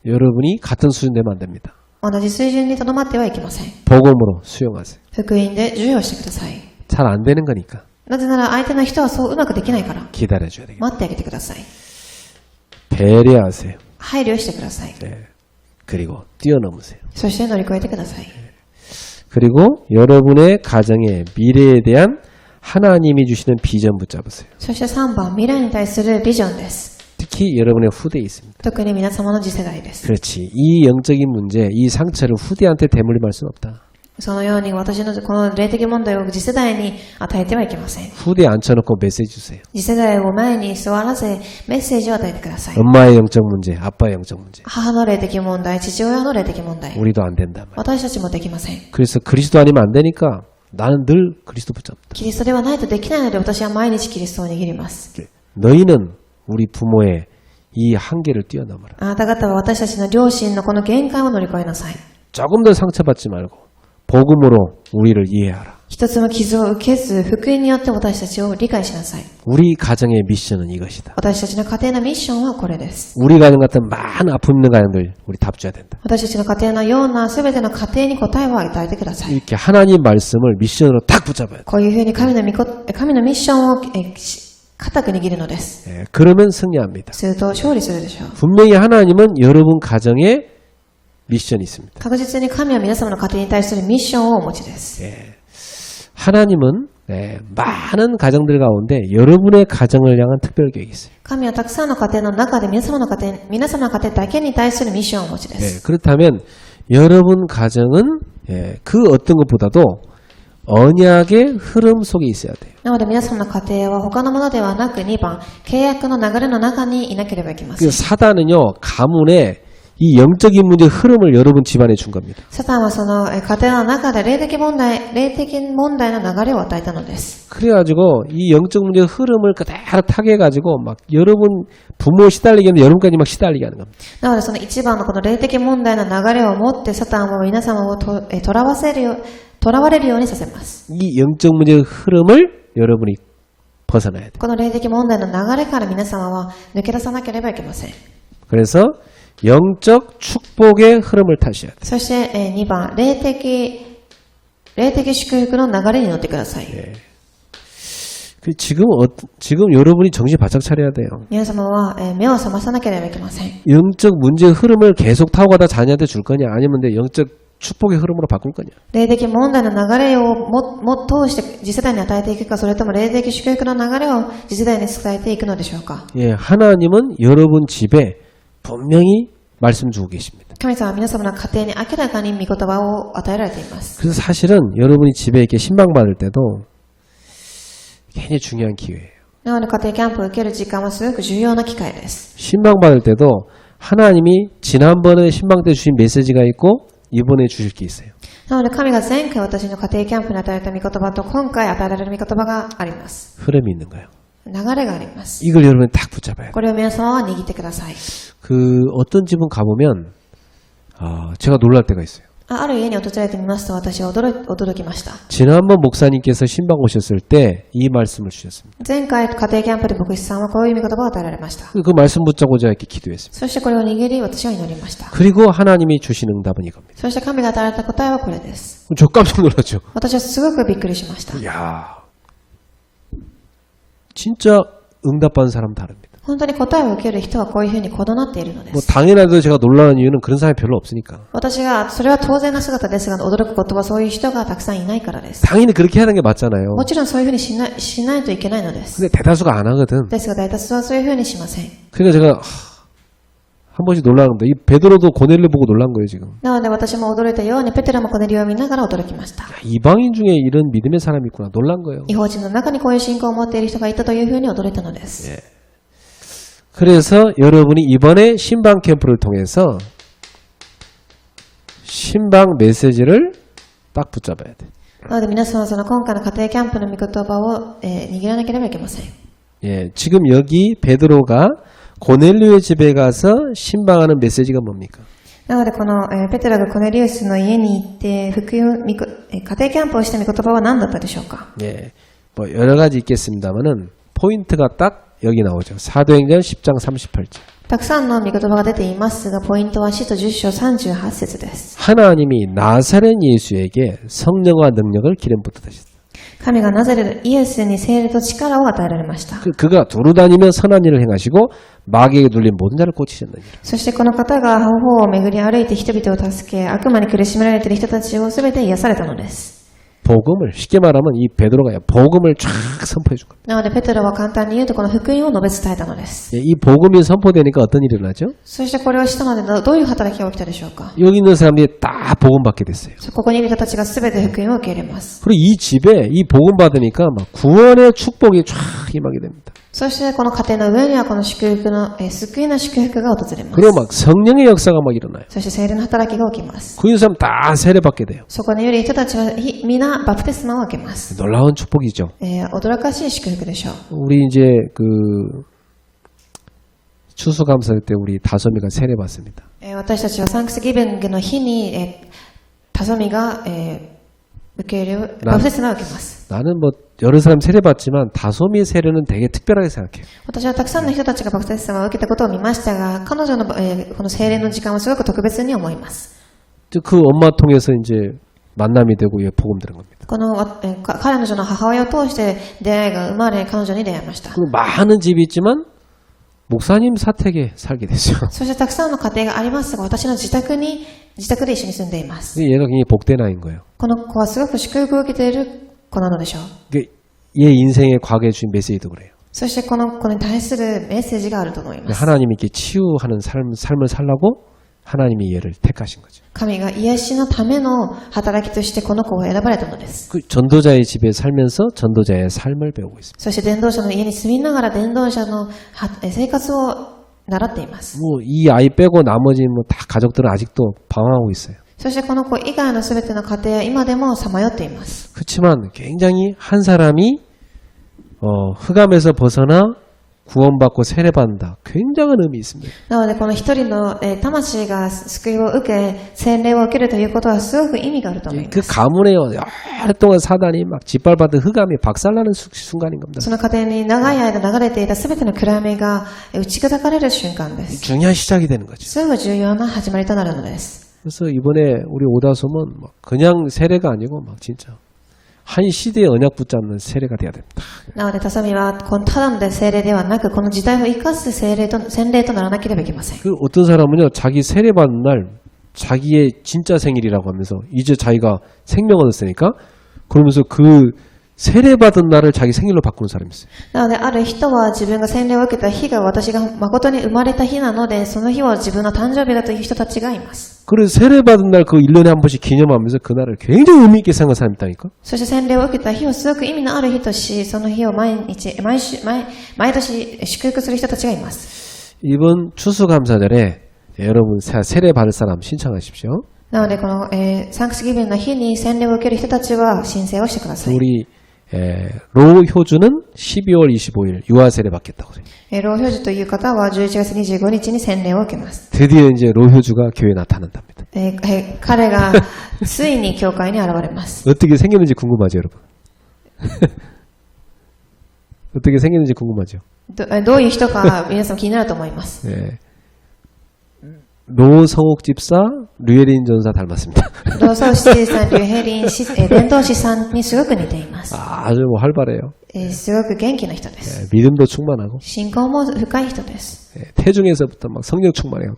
여러분이 같은 수준 되면 안 됩니다. 同じ水準にとどまってはいけません。 복음으로 수용하세요. 福音で授与してください。 잘 안 되는 거니까 なぜなら相手の人はそううまくできないから、 기다려줘야 되겠다. 待ってあげてください。 배려하세요. 配慮してください。 네. 그리고 뛰어넘으세요. そして乗り越えてください。 그리고 여러분의 가정의 미래에 대한 하나님이 주시는 비전 붙잡으세요. そして3番、未来に対するビジョンです。 특히 여러분의 후대에 있습니다. 特に皆様の次世代です。 그렇지. 이 영적인 문제, 이 상처를 후대한테 대물림할 수는 없다. そのように私のこの霊的問題を次世代に与えてはいけません。 후대에 앉혀놓고 메시지 주세요. 次世代を前に座らせ、メッセージを与えてください。 엄마의 영적 문제, 아빠의 영적 문제. 母の霊的問題、父親の霊的問題。 우리도 안 된단 말이야. 私たちもできません。 그래서 그리스도 아니면 안 되니까 나는 늘 그리스도 붙잡는다. キリストではないとできないので私は毎日キリストを握ります。 너희는 우리 부모의 이 한계를 뛰어넘어라. あなた方は私たちの両親のこの限界を乗り越えなさい。 조금 더 상처받지 말고 복음으로 우리를 이해하라. 一つも傷を受けず、福音によって私たちを理解しなさい。 우리 가정의 미션은 이것이다. 私たちの家庭のミッションはこれです。 우리 가정 같은 많은 아픔 있는 가정들 우리 답줘야 된다. 私たちの家庭のような全ての家庭に答えを与えてください。 이렇게 하나님 말씀을 미션으로 딱 붙잡아야 돼. こういうふうに神のミッションを固く握るのです。 예, 그러면 승리합니다. すると勝利するでしょう。 분명히 하나님은 여러분 가정에 미션이 있습니다. 確実に神は皆様の家庭に対するミッションをお持ちです。 예. 하나님은 네, 많은 가정들 가운데 여러분의 가정을 향한 특별 계획이 있어요. 神はたくさんの家庭の中で皆様の家庭だけに対するミッションをお持ちで 네, す。 그렇다면 여러분 가정은 그 어떤 것보다도 언약의 흐름 속에 있어야 돼요. なので皆様の家庭は他のものではなく2番、契約の流れの中にいなければいけませ 그 ん。 사단은요, 가문에 이 영적인 문제 흐름을 여러분 집안에 준 겁니다. サタンはその家庭の中で霊的問題の流れを与えたのです。 그래가지고 이 영적 문제 흐름을 그대로 타게 해가지고 막 여러분 부모 시달리게 하는데 여러분까지 막 시달리게 하는 겁니다. なのでその一番のこの霊的問題の流れを持ってサタンは皆様をとらわれるようにさせます。 이 영적 문제의 흐름을 여러분이 벗어나야 돼요. この霊的問題の流れから皆様は抜け出さなければいけません。 그래서 영적 축복의 흐름을 타셔야 돼요. そして2番、霊的祝福の流れに乗ってください。 지금 여러분이 정신 바짝 차려야 돼요. 皆様は目を覚まさなければいけません。 영적 문제의 흐름을 계속 타고 가다 자녀한테 줄 거냐 아니면 내 영적 축복의 흐름으로 바꿀 거냐. 霊的問題の流れを通して次世代に与えていくか、それとも霊的祝福の流れを次世代に伝えていくのでしょうか。 예, 하나님은 여러분 집에 분명히 말씀 주고 계십니다. 神様は皆様の家庭に明らかに御言葉を与えられています。 그래서 사실은 여러분이 집에 이렇게 신방받을 때도 굉장히 중요한 기회예요. なので家庭キャンプを受ける時間はすごく重要な機会です。 신방받을 때도 하나님이 지난번에 신방 때 주신 메시지가 있고 이번에 주실 게 있어요. なので神が前回私の家庭キャンプに与えた御言葉と今回与えられる御言葉があります。 흐름이 있는 거예요. 流れがあります。 이걸 여러분이 딱 붙잡아야 돼요. これを皆様は握ってください。 어떤 집은 가보면 제가 놀랄 때가 있어요. ある家に訪れてみますと私は驚きました。 지난번 목사님께서 신방 오셨을 때 이 말씀을 주셨습니다. 前回家庭キャンプで牧師さんはこういう御言葉を与えられました。 그 말씀 붙잡고 제가 이렇게 기도했습니다. そしてこれを握り私は祈りました。 그리고 하나님이 주신 응답은 이겁니다. そして神が与えられた答えはこれです。 저 깜짝 놀랐죠. 私はすごくびっくりしました。 이야, 진짜 응답받은 사람 다릅니다. 本当に答えを受ける人はこういうふうに異なっているので 뭐 す。 당연하게도 제가 놀라는 이유는 그런 사람이 별로 없으니까. 私が、それは当然な姿ですが、驚くことはそういう人がたくさんいないからです。 당연히 그렇게 하는 게 맞잖아요. もちろんそういうふうにしないといけないのです。 근데 대다수가 안 하거든. ですが大多数はそういうふうにしません。 그러니까 제가 한 번씩 놀라는데 이 베드로도 고넬료 보고 놀란 거예요 지금. なので私も驚いたようにペテロもコネリオを見ながら驚きました。 이방인 중에 이런 믿음의 사람이 있구나 놀란 거예요. 異邦人の中にこういう信仰を持っている人がいたというふうに驚いたのです。 그래서 여러분이 이번에 신방 캠프를 통해서 신방 메시지를 딱 붙잡아야 돼. なので皆さんはその今回の家庭キャンプの御言葉を、握らなければいけません。 예, 지금 여기 베드로가 고넬료의 집에 가서 신방하는 메시지가 뭡니까? なのでこの、ペテロがコネリウスの家に行って福音、家庭キャンプをした御言葉は何だったでしょうか。 예, 뭐 여러 가지 있겠습니다만은 포인트가 딱 여기 나오죠. 사도행전 10장 38절. たくさんの御言葉が出ていますが、ポイントは使徒10章38節です。 하나님이 나사렛 예수에게 성령과 능력을 기름 붓으셨다. 神がナザレイエスに聖霊と力を与えられました。 그가 두루다니며 선한 일을 행하시고 마귀에게 눌린 모든 자를 고치셨느니라. そしてこの方が方を巡り歩いて人々を助け、悪魔に苦しめられている人たちをすべて癒されたのです。 복음을 쉽게 말하면 이 베드로가 복음을 쫙 선포해 준 겁니다. なのでペテロは簡単に言うとこの福音を述べ伝えたのです。 예, 이 복음이 선포되니까 어떤 일이 일어나죠? そしてこれをしたのでどういう働きが起きたでしょうか。 여기 있는 사람들이 다 복음 받게 됐어요. ここにいる人たちがすべて福音を受け入れます。 그리고 이 집에 이 복음 받으니까 막 구원의 축복이 쫙 임하게 됩니다. そしてこの家庭の上にはこの祝福の、救いの祝福が訪れます。 그리고 막 성령의 역사가 막 일어나요. そして聖霊の働きが起きます。 그 있는 사람 다 세례 받게 돼요. そこにいる人たちは皆バプテスマを受けます。 놀라운 축복이죠. 驚かしい祝福でしょう。 우리 이제 추수감사절 때 우리 다솜이가 세례 받습니다. 私たちはサンクスギビングの日に、タソミが、受け入れをバプテスマを受けます。 나는 뭐 여러 사람 세례 받지만 다솜이의 세례는 되게 특별하게 생각해요. 私はたくさんの人たちがバプテスマを受けたことを見ましたが、彼女の、この聖霊の時間はすごく特別に思います。 그 엄마 통해서 이제 만남이 되고 복음 들은 겁니다. この、彼女の母親を通して出会いが生まれ、彼女に出会いました。 그리고 많은 집이 있지만 목사님 사택에 살게 됐어요. そしてたくさんの家庭がありますが、私の自宅で一緒に住んでいます。 얘가 굉장히 복된 아이인 거예요. この子はすごく祝福を受けている子なのでしょう。 얘 인생의 과거에 주신 메시지도 그래요. そしてこの子に対するメッセージがあると思います。 하나님이 이렇게 치유하는 삶을 살라고 하나님이 얘를 택하신 거죠. 神が癒しのための働きとしてこの子を選ばれたのです。 그 전도자의 집에 살면서 전도자의 삶을 배우고 있습니다. そして伝道者の家に住みながら伝道者の生活を習っています。 뭐 이 아이 빼고 나머지 뭐 다 가족들은 아직도 방황하고 있어요. そしてこの子以外のすべての家庭は今でもさまよっています。 그렇지만 굉장히 한 사람이 흑암에서 벗어나 구원받고 세례받는다. 굉장한 의미 있습니다. なのでこの一人の魂が救いを受け洗礼を受けるということはすごく意味があると思いま 그 す。 가문에 오랫동안 사단이 막 짓밟았던 흑암이 박살나는 순간인 겁니다. その過程に長い間流れていたすべての暗闇が打ち砕かれる瞬間です。 중요한 시작이 되는 거죠. すぐ重要な始まりとなるのです。 그래서 이번에 우리 오다솜은 막 그냥 세례가 아니고 막 진짜 한 시대의 언약 붙잡는 세례가 돼야 됩니다. なので、タサミは、このただの聖霊ではなく、この時代を生かす洗礼とならなければいけません。 그 어떤 사람은요, 자기 세례받는 날 자기의 진짜 생일이라고 하면서 이제 자기가 생명 얻었으니까 그러면서 그 세례받은 날을 자기 생일로 바꾸는 사람이 있어요. なので、ある人は自分が洗礼を受けた日が私が誠に生まれた日なので、その日を自分の誕生日だという人たちがいます。 그래서 세례받은 날 그 1년에 한 번씩 기념하면서 그날을 굉장히 의미 있게 생각하는 사람이 있다니까. そして洗礼を受けた日をすごく意味のある日とし、その日を毎年祝福する人たちがいます。 이번 추수감사절에 여러분 세례받을 사람 신청하십시오. なので、この、サンクスギビングの日に洗礼を受ける人たちは申請をしてください。 우리 로효주는 12월 25일 유아세례 받겠다고 해요. 老表示という方は11月25日に洗礼を受けます。 드디어 이제 로효주가 교회에 나타난답니다. 彼がついに教会に現れます。 어떻게 생겼는지 궁금하죠, 여러분? 어떻게 생겼는지 궁금하죠? どういう人か皆さん気になると思います。 네. 로성욱 집사, 류예린 전사 닮았습니다. ローソーシさん、リュウヘリン伝道師さんにすごく似ています。 아주 뭐 활발해요. すごく元気な人です。 믿음도 충만하고 信仰も深い人です。 태중에서부터 막 성령 충만해요.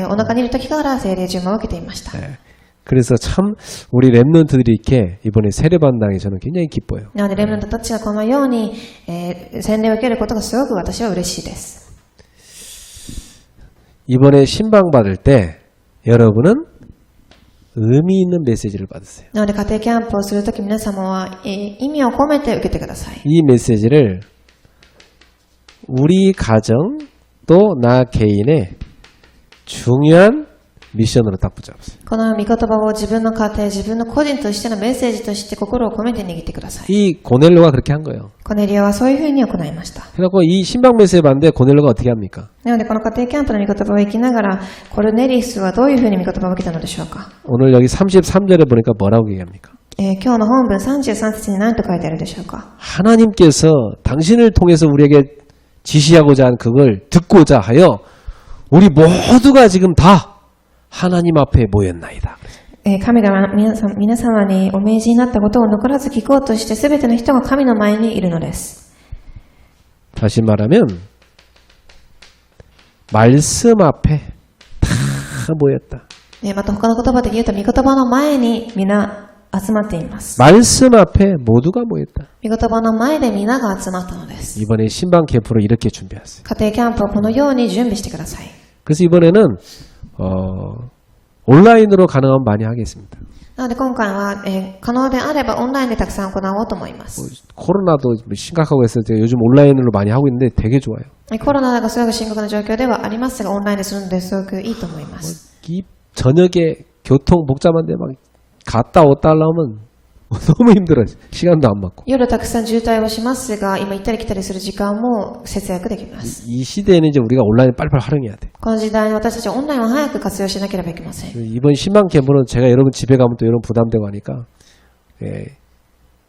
お腹にいる時から聖霊充満を受けていました。 그래서 참 우리 랩런트들이 이렇게 이번에 세례받는다는 게 저는 굉장히 기뻐요. なのでレムナントたちがこのように、洗礼を受けることがすごく私は嬉しいです。 이번에 신방받을 때 여러분은 의미 있는 메시지를 받으세요. なので家庭キャンプをするとき皆様は、意味を込めて受けてください。 이 메시지를 우리 가정 또 나 개인의 중요한 미션으로 딱 붙잡으세요. この御言葉を自分の家庭、自分の個人としてのメッセージとして心を込めて握ってください。 이 고넬로가 그렇게 한 거예요. コネリオはそういうふうに行いました。 그래서 이 신방 메시지 받는데 고넬로가 어떻게 합니까? なのでこの家庭キャンプの御言葉を生きながら、コルネリスはどういうふうに御言葉を受けたのでしょうか。 오늘 여기 33절에 보니까 뭐라고 얘기합니까? 今日の本文33節に何と書いてあるでしょうか。 하나님께서 당신을 통해서 우리에게 지시하고자 한 그걸 듣고자 하여 우리 모두가 지금 다 하나님 앞에 모였나이다. 神が皆様にお命じになったことを残らず聞こうとして全ての人が神の前にいるのです。 다시 말하면 말씀 앞에 다 모였다. また他の言葉で言うと御言葉の前に皆集まっています。 말씀 앞에 모두가 모였다. 御言葉の前で皆が集まったのです。 이번에 신방 캠프로 이렇게 준비했어요. 家庭キャンプをこのように準備してください。 그래서 이번에는 온라인으로 가능하면 많이 하겠습니다. なので今回は、可能であればオンラインでたくさん行おうと思います。 코로나도 심각하고 해서 요즘 온라인으로 많이 하고 있는데 되게 좋아요. コロナがすごく深刻な状況ではありますが、オンラインでするのですごくいいと思います。 이 저녁에 교통 복잡한데 막 갔다 왔다 하려면 너무 힘들어요. 시간도 안 맞고. 夜たくさん渋滞をしますが、今行ったり来たりする時間も節約できます。 이 시대에는 이제 우리가 온라인 빨리빨리 활용해야 돼. この時代に私たちはオンラインを早く活用しなければいけません。 이번 신방 캠프는 제가 여러분 집에 가면 또 여러분 부담되고 하니까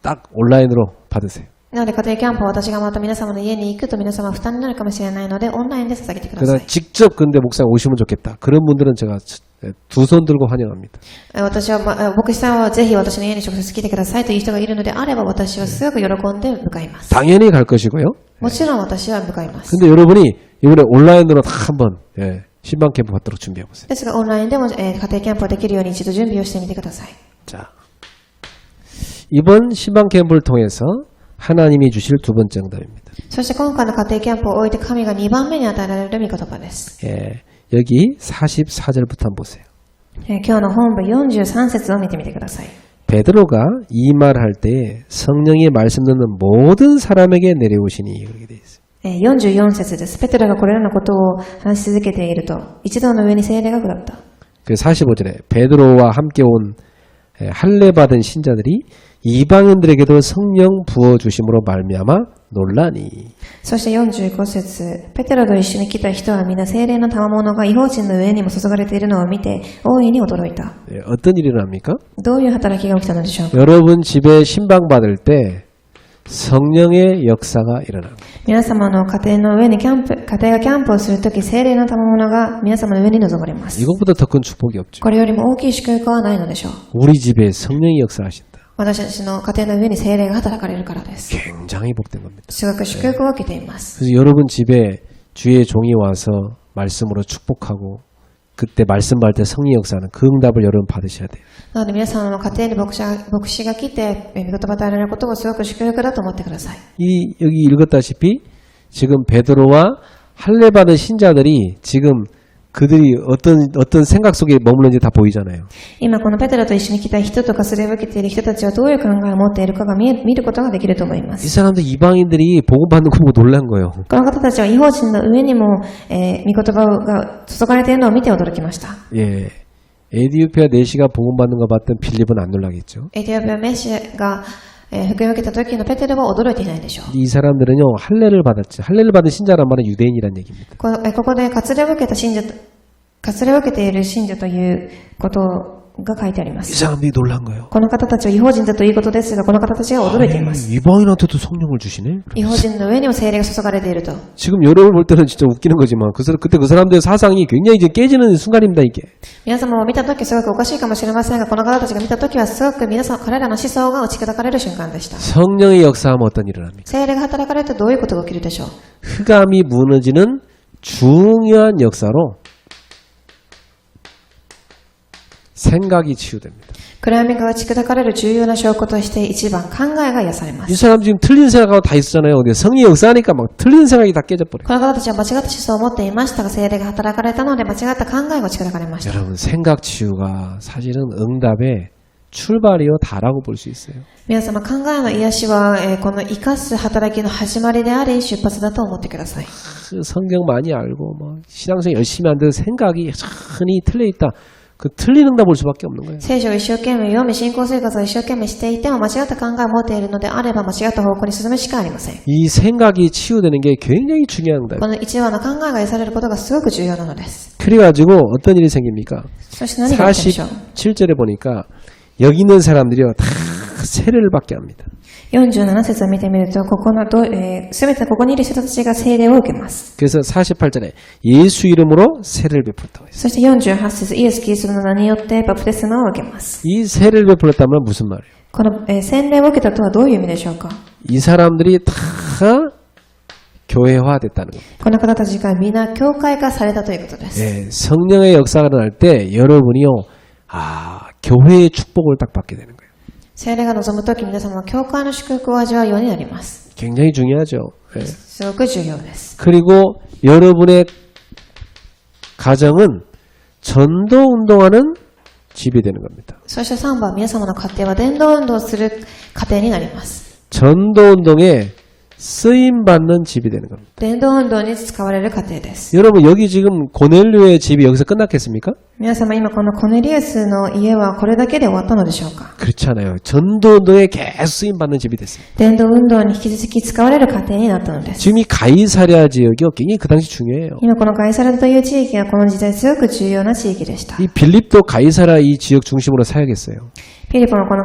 딱 온라인으로 받으세요. なので家庭キャンプは私がまた皆様の家に行くと皆様負担になるかもしれないのでオンラインで捧げてくださ 그러나 い。 직접 근데 목사님 오시면 좋겠다. 그런 분들은 제가 두 손 들고 환영합니다. 私は、牧師さんはぜひ私の家に直接来てくださいという人がいるのであれば私はすごく喜んで向かいます。 당연히 갈 것이고요. もちろん私は向かいます。 근데 여러분이 이번에 온라인으로 다 한번 신방 캠프 받도록 준비해 보세요. ですがオンラインでも、家庭キャンプをできるように一度準備をしてみてください。 자, 이번 신방 캠프를 통해서 하나님이 주실 두 번째 응답입니다. そして今回の家庭キャンプを置いて神が2番目に与えられる御言葉です。 예, 여기 44절부터 한번 보세요. 今日の本部43節を見てみてください。 베드로가 이 말할 때 성령이 말씀 듣는 모든 사람에게 내려오시니 그렇게 돼 있어요. 44節です。ペテロがこれらのことを話し続けていると、一同の上に聖霊が下った。 그 45절에 베드로와 함께 온 할례 받은 신자들이 이방인들에게도 성령 부어 주심으로 말미암아 놀라니. そして45節、ペテロと一緒に来た人は皆聖霊の賜物が異邦人の上にも注がれているのを見て大いに驚いた。 어떤 일이 일어납니까? どういう働きが起きたのでしょうか。 여러분 집에 신방 받을 때 성령의 역사가 일어납니다. 皆様の家庭の上に家庭がキャンプをするとき、聖霊の賜物が皆様の上に臨まれます。 이것보다 더 큰 축복이 없죠. これよりも大きい祝福はないのでしょう。 우리 집에 성령이 역사하신다. 私たちの家庭の上に聖霊が働かれるからです。 굉장히 복된 겁니다. すごく祝福を受けています。 그래서 여러분 집에 주의 종이 와서 말씀으로 축복하고 그때 말씀 받을 때 성령 역사하는 그 응답을 여러분 받으셔야 돼요. なので皆様の家庭に牧師が来て、御言葉を与えられることをすごく祝福だと思ってください。 여기 읽었다시피 지금 베드로와 할례 받은 신자들이 지금 그들이 어떤 생각 속에 머무는지 다 보이잖아요. 今このペテロと一緒に来た人とかそれを受けている人たちはどういう考えを持っているかが見ることができると思いま 이 す。 사람들 이방인들이 복음 받는 거 보고 놀란 거예요. この方たちは異邦人の上にも、御言葉が注がれているのを見て驚きました。 예, 에디오피아 내시가 복음 받는 거 봤던 빌립은 안 놀라겠죠. エチオピアメシが、福音を受けた時のペテロは驚いていないでしょう。 이 사람들은요 할례를 받았지. 할례를 받은 신자란 말은 유대인이란 얘기입니다. ここで割礼を受けた信者、割礼を受けている信者ということが書いてありま 이 す。 사람들이 놀란 거예요. この方たちは異邦人だということですが、この方たちが驚いています。 이방인한테도 성령을 주시네. 異邦人の上にも聖霊が注がれていると。 지금 여러분 볼 때는 진짜 웃기는 거지만 그때 그 사람들의 사상이 굉장히 이제 깨지는 순간입니다 이게. 皆様も見たときすごくおかしいかもしれませんが、この方たちが見たときはすごく彼らの思想が打ち砕かれる瞬間でした。 성령의 역사하면 어떤 일을 합니까? 聖霊が働かれるとどういうことが起きるでしょう。 흑암이 무너지는 중요한 역사로 생각이 치유됩니다. 暗闇が打ち砕かれる重要な証拠として一番考えが癒されま 이 す。 사람 지금 틀린 생각하고 다 있었잖아요. 근데 성령 역사하니까 막 틀린 생각이 다 깨져버려요. この方たちは間違った思想を持っていましたが、聖霊が働かれたので間違った考えが打ち砕かれました。 여러분 생각 치유가 사실은 응답의 출발이요 다라고 볼 수 있어요. 皆様、考えの癒しは、この生かす働きの始まりであり、出発だと思ってください。 그 성경 많이 알고 뭐 신앙생 열심히 하는데 생각이 흔히 틀려 있다. 그 틀린 응답 올 수밖에 없는 거예요. 聖書を一生懸命読み、信仰生活を一生懸命していても間違った考えを持っているのであれば間違った方向に進むしかありません。 이 생각이 치유되는 게 굉장히 중요한 응답이에요. この一話の考えが癒されることがすごく重要なのです。 그래가지고 어떤 일이 생깁니까? そして何が起きるでしょう。 47절에 보니까 여기 있는 사람들이요 다 세례를 받게 합니다. 47節を見てみると、すべてここにいる人たちが聖霊を受けます。 그래서 48절에 예수 이름으로 세례를 베풀었다고 했어요. そして48節、イエス・キリストの名によってバプテスマを受けます。 이 세례를 베풀었다면 무슨 말이에요? この、洗礼を受けたとはどういう意味でしょうか。 이 사람들이 다 교회화됐다는 겁니다. この方たちが皆教会化されたということです。 예, 성령의 역사가 일어날 때 여러분이요 교회의 축복을 딱 받게 되는 거예요. 聖霊が望むとき、皆様は教会の祝福を味わうようになります。 굉장히 중요하죠. 예. すごく重要です。 그리고 여러분의 가정은 전도 운동하는 집이 되는 겁니다. そして3番、皆様の家庭は伝道運動をする家庭になります。 전도 운동에 쓰임 받는 집이 되는 겁니다. 伝道運動に使われる家庭です。 여러분 여기 지금 고넬료의 집이 여기서 끝났겠습니까? 皆様、今このコネリウスの家はこれだけで終わったのでしょうか。 그렇지 않아요. 전도 운동에 계속 쓰임 받는 집이 됐어요. 伝道運動に引き続き使われる家庭になったのです。 지금 이 가이사랴 지역이 굉장히 그 당시 중요해요. 今このガイサラという地域はこの時代すごく重要な地域でした。 이 빌립도 가이사랴 이 지역 중심으로 사역했어요. フィリポのこの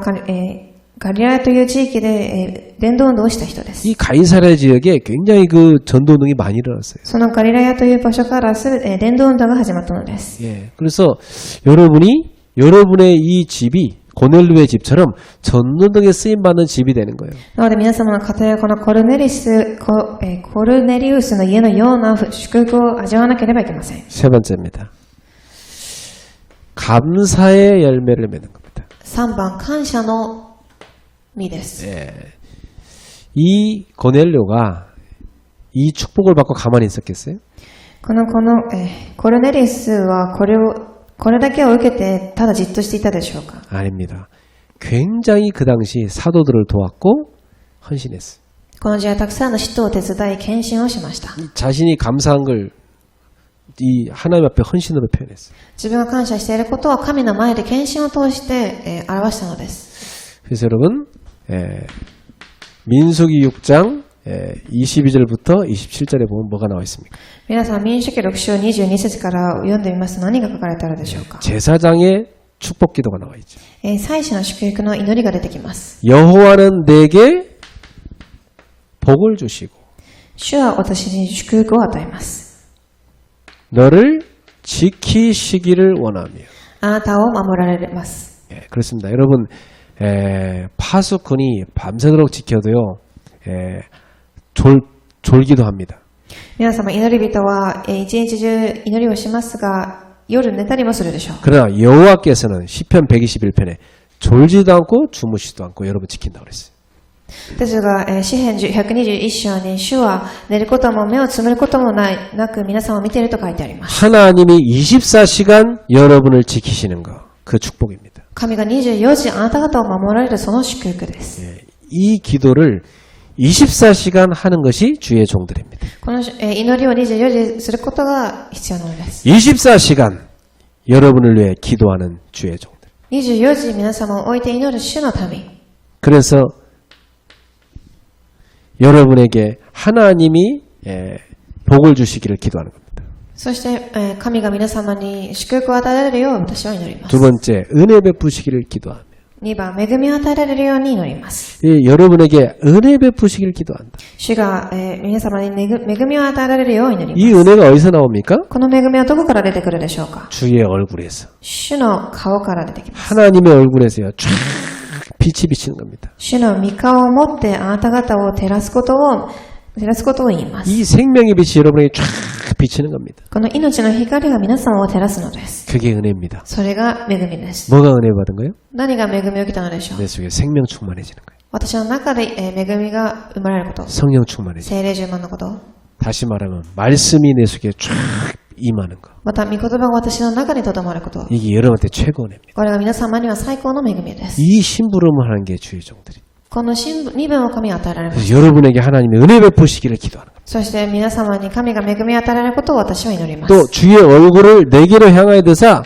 ガリラヤという地域で、伝道運動をした人です。 이 가이사랴 지역에 굉장히 그 전도 운동이 많이 일어났어요. そのガリラヤという場所からすべて伝道運動が始まったのです。 예. 그래서 여러분의 이 집이 고넬료의 집처럼 전도 운동에 쓰임 받는 집이 되는 거예요. なので皆様の家庭はこのコルネリウスの家のような祝福を味わわなければいけません。 세 번째입니다. 감사의 열매를 맺는 겁니다. 3番、感謝の身です。 이 고넬료가 이 축복을 받고 가만히 있었겠어요? コルネリウスはこれだけを受けてただじっとしていたでしょうか。 아닙니다. 굉장히 그 당시 사도들을 도왔고 헌신했어요. この時代たくさんの使徒を手伝い献身をしました。 자신이 감사한 걸 이 하나님 앞에 헌신으로 표현했어요. 自分が感謝していることは神の前で献身を通して、表したのです。 그래서 여러분 민수기 6장 22절부터 27절에 보면 뭐가 나와 있습니까? 皆さん、民主記6章22節から読んでみますと何が書かれてあるでしょうか。 제사장의 축복 기도가 나와 있죠. 祭司の祝福の祈りが出てきます。 여호와는 내게 복을 주시고 主は私に祝福を与えます。 너를 지키시기를 원하며. あなたを守られます。 그렇습니다. 여러분 파수꾼이 밤새도록 지켜도요 졸기도 합니다. 皆様、祈り人は一日中祈りをしますが夜寝たりもするでしょう。 그러나 여호와께서는 시편 121편에 졸지도 않고 주무시지도 않고 여러분 지킨다고 그랬어요. ですが、詩編121章に主は寝ることも目をつむることもなく皆さんを見ていると書いてあります。 하나님이 24시간 여러분을 지키시는 거, 그 축복입니다. 神が24時あなた方を守られるその祝福です。 이 기도를 24시간 하는 것이 주의 종들입니다. この祈りを24時することが必要なのです。 24시간 여러분을 위해 기도하는 주의 종들. 24時皆様を置いて祈る主の民。 그래서 여러분에게 하나님이 복을 주시기를 기도하는 겁니다. そして、神が皆様に祝福を与えられるよう私は祈ります。 두 번째, 은혜 베푸시기를 기도하며. 2番、恵みを与えられるように祈ります。 여러분에게 은혜 베푸시기를 기도한다. 主が、皆様に恵みを与えられるよう祈ります。 이 은혜가 어디서 나옵니까? この恵みはどこから出てくるでしょうか。 주의 얼굴에서. 主の顔から出てきます。 하나님의 얼굴에서요. 쫙 빛이 비치는 겁니다. 主の御顔を持ってあなた方を照らすことを言います。 이 생명의 빛이 여러분에게 쫙 비치는 겁니다. この命の光が皆様を照らすのです。 그게 은혜입니다. それが恵みです。 뭐가 은혜 받은 거예요? 何が恵みを受けたのでしょう。 내 속에 생명 충만해지는 거예요. 私の中で恵みが生まれること。 성령 충만해지는 聖霊充満のこと。 다시 말하면 말씀이 내 속에 쫙 임하는 거. また御言葉が私の中にとどまること。 이게 여러분한테 최고 은혜입니다. これが皆様には最高の恵みです。 이 심부름을 하는 게 주의 종들이. この身分を神に与えられます。 그래서 여러분에게 하나님의 은혜 베푸시기를 기도하는 거예요. そして皆様に神が恵みを与えられることを私は祈ります。 또 주의 얼굴을 내게로 향하여 드사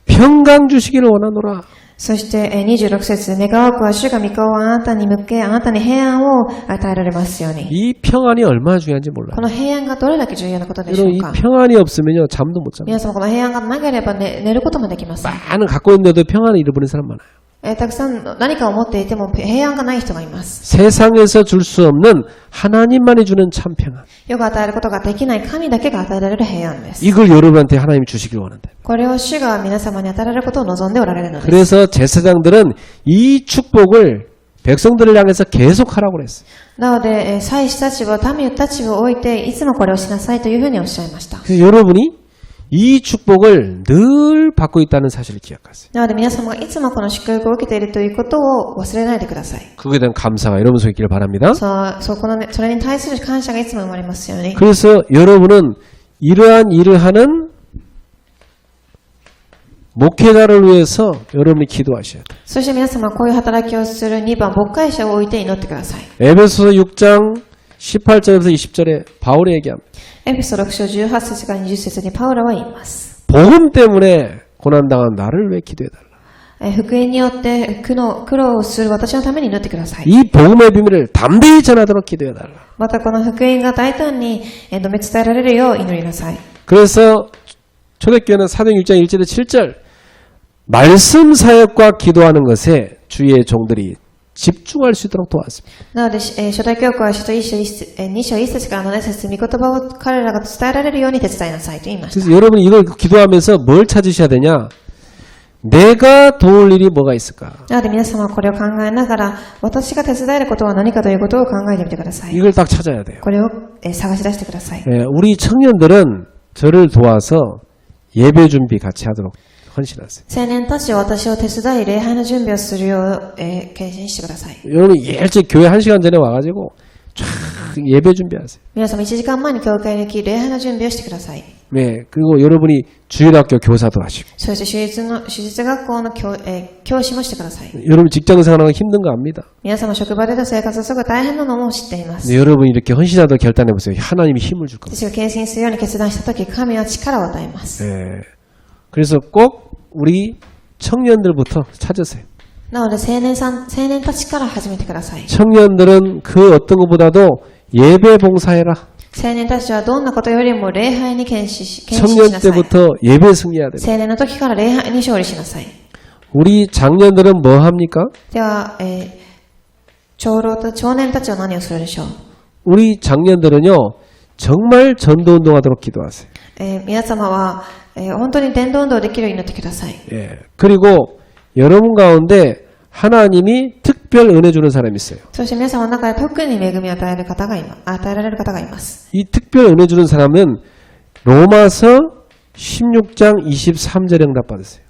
평강 주시기를 원하노라. そして26節、願わくは主が御顔をあなたに向け、あなたに平安を与えられますように。 이 평안이 얼마나 중요한지 몰라요. この平安がどれだけ重要なことでしょ 여러분 う 이 か。 평안이 없으면요 잠도 못 잡니다. 皆様この平安がなければ、寝ることもできません。 많은 갖고 있는데도 평안을 잃어버린 사람 많아요. たくさん何かを持っていても平安がない人がいます。 세상에서 줄 수 없는 하나님만이 주는 참 평안. よく与えることができない神だけが与えられる平安です。 이걸 여러분한테 하나님이 주시길 원한다. これを主が皆様に与えられることを望んでおられるのです。 그래서 제사장들은 이 축복을 백성들을 향해서 계속 하라고 그랬어요. なので、祭司たちは民たちを置いていつもこれをしなさいというふうにおっしゃいました。 그래서 여러분이 이 축복을 늘 받고 있다는 사실을 기억하세요. なので皆様がいつもこの祝福を受けているということを忘れないでください。 그거에 대한 감사가 여러분 속에 있기를 바랍니다. それに対する感謝がいつも生まれますように。 그래서 여러분은 이러한 일을 하는 목회자를 위해서 여러분이 기도하셔야 돼요. そして皆様はこういう働きをする2番、牧会者を置いて祈ってください。 에베소서 6장 18절에서 20절에 바울이 얘기합니다. エペソ6章18節から20節にパウロは言います。 복음 때문에 고난당한 나를 왜 기도해달라. 福音によって苦労をする私のために祈ってください。 이 복음의 비밀을 담대히 전하도록 기도해달라. またこの福音が大胆に述べ伝えられるよう祈りなさい。 그래서 초대교회는 사도행 6장 1절에 7절 말씀 사역과 기도하는 것에 주의 종들이 집중할 수 있도록 도왔습니다. なので、初代教会は2章1節から7節、御言葉を彼らが伝えられるように手伝いなさいと言いました。 그래서 여러분이 이걸 기도하면서 뭘 찾으셔야 되냐? 내가 도울 일이 뭐가 있을까? なので皆様はこれを考えながら、私が手伝えることは何かということを考えてみてください。 이걸 딱 찾아야 돼요. これを探し出してください。 우리 청년들은 저를 도와서 예배 준비 같이 하도록 헌신하세요. 青年たちは私を手伝い、礼拝の準備をするよう、献身してください。 여러분 일찍 교회 1시간 전에 와가지고 쫙 예배 준비하세요. 皆様1時間前に教会に行き、礼拝の準備をしてください。 네, 그리고 여러분이 주일학교 교사도 하시고 そして手術学校の教師もしてください。 여러분 직장 생활하는 거 힘든 거 압니다. 皆様職場での生活はすごく大変なのも知っています。 근데 여러분 이렇게 헌신하도록 결단해보세요. 하나님이 힘을 줄 겁니다. 私が献身するように決断したとき、神は力を与えます。 네. 그래서 꼭 우리 청년들부터 찾으세요. なので青年たちから始めてください。 청년들은 그 어떤 것보다도 예배 봉사해라. 青年たちはどんなことよりも礼拝に献身しな 청년 さい。 때부터 예배 승리해야 돼요. 青年の時から礼拝に勝利しなさい。 우리 장년들은 뭐 합니까? では、少年たちは何をするでしょう。 우리 장년들은요 정말 전도 운동하도록 기도하세요. 皆様は、本当に伝道運動できるようになってください。 예. 그리고 여러분 가운데 하나님이 특별 은혜 주는 사람이 있어요. そして皆様の中で特に恵みを与えられる方がいます。 이 특별 은혜 주는 사람은 로마서 16장 23절에 응답받으세요.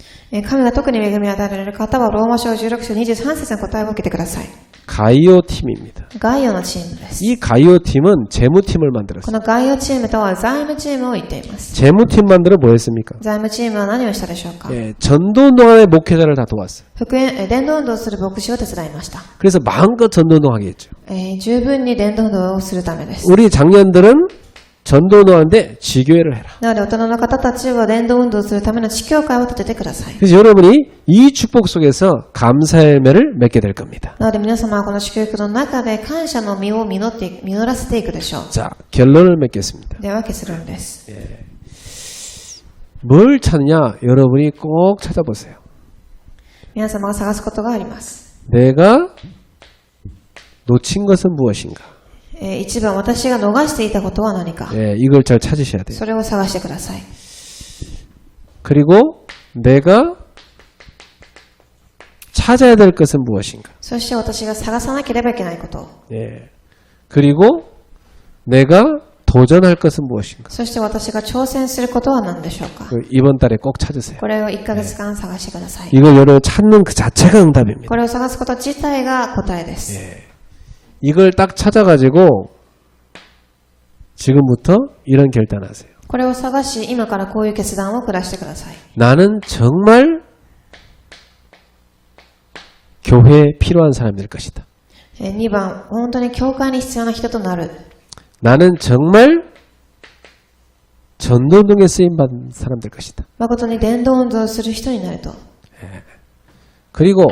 神が特に恵みを与えられる方はローマ書16章23節の答えを受けてください。 가이오 팀입니다. ガイオのチームです。 이 가이오 팀은 재무팀을 만들었어요. このガイオチームとは財務チームを言っています。 재무팀 만들어 뭐 했습니까? 財務チームは何をしたでしょうか。 예, 전도운동안의 목회자를 다 도왔어요. 伝道運動をする牧師を手伝いました。 그래서 마음껏 전도운동하게 했죠. 十分に伝道運動をするためです。 우리 장년들은 전도운동하는데 지교회를 해라. なので大人の方たちは伝道運動をするための地教会を立ててください。 그래서 여러분이 이 축복 속에서 감사의 열매를 맺게 될 겁니다. なので皆様はこの祝福の中で感謝の実を実らせていくでしょう。 자, 결론을 맺겠습니다. では結論です。 뭘 찾느냐? 여러분이 꼭 찾아보세요. 皆様が探すことがあります。 내가 놓친 것은 무엇인가? 一番私が逃していたことは何か。 예, 이걸 잘 찾으셔야 돼요. それを探してください。 그리고 내가 찾아야 될 것은 무엇인가? そして私が探さなければいけないこと。 예. 그리고 내가 도전할 것은 무엇인가? そして私が挑戦することは何でしょうか。 이번 달에 꼭 찾으세요. これを1ヶ月間探してください。 이걸 여러분 찾는 그 자체가 응답입니다. これを探すこと自体が答えです。 이걸 딱 찾아가지고 지금부터 이런 결단하세요. これを探し、今からこういう決断を下してください。 나는 정말 교회에 필요한 사람이 될 것이다. 2番、本当に教会に必要な人となる。 나는 정말 전도운동에 쓰임받은 사람 될 것이다. 誠に伝道運動をする人になると。 그리고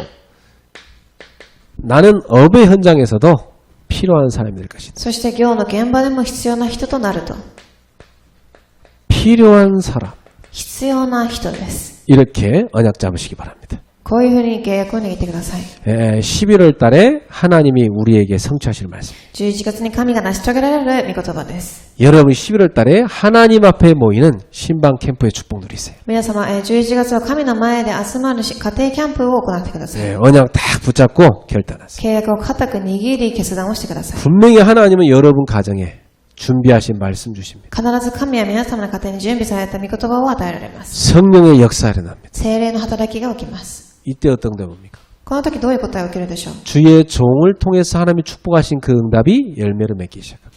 나는 업의 현장에서도 필요한 사람이 될 것이다. そして業の現場でも必要な人となると。 필요한 사람. 必要な人です。 이렇게 언약 잡으시기 바랍니다. こういうふうに契約を握ってください。 11월 달에 하나님이 우리에게 성취하실 말씀. 11月に神が成し遂げられる御言葉です。 여러분 11월 달에 하나님 앞에 모이는 신방 캠프의 축복 누리세요. 皆様、11月は神の前で集まる家庭キャンプを行ってください。 언약 딱 붙잡고 결단하세요. 契約を固く握り決断をしてください。 분명히 하나님은 여러분 가정에 준비하신 말씀 주십니다. 必ず神は皆様の家庭に準備された御言葉を与えられます。 성령의 역사가 일어납니다. 聖霊の働きが起きます。 이때 어떤 응답입니까? この時どういう答えを受けるでしょう。 주의 종을 통해서 하나님이 축복하신 그 응답이 열매를 맺기 시작합니다.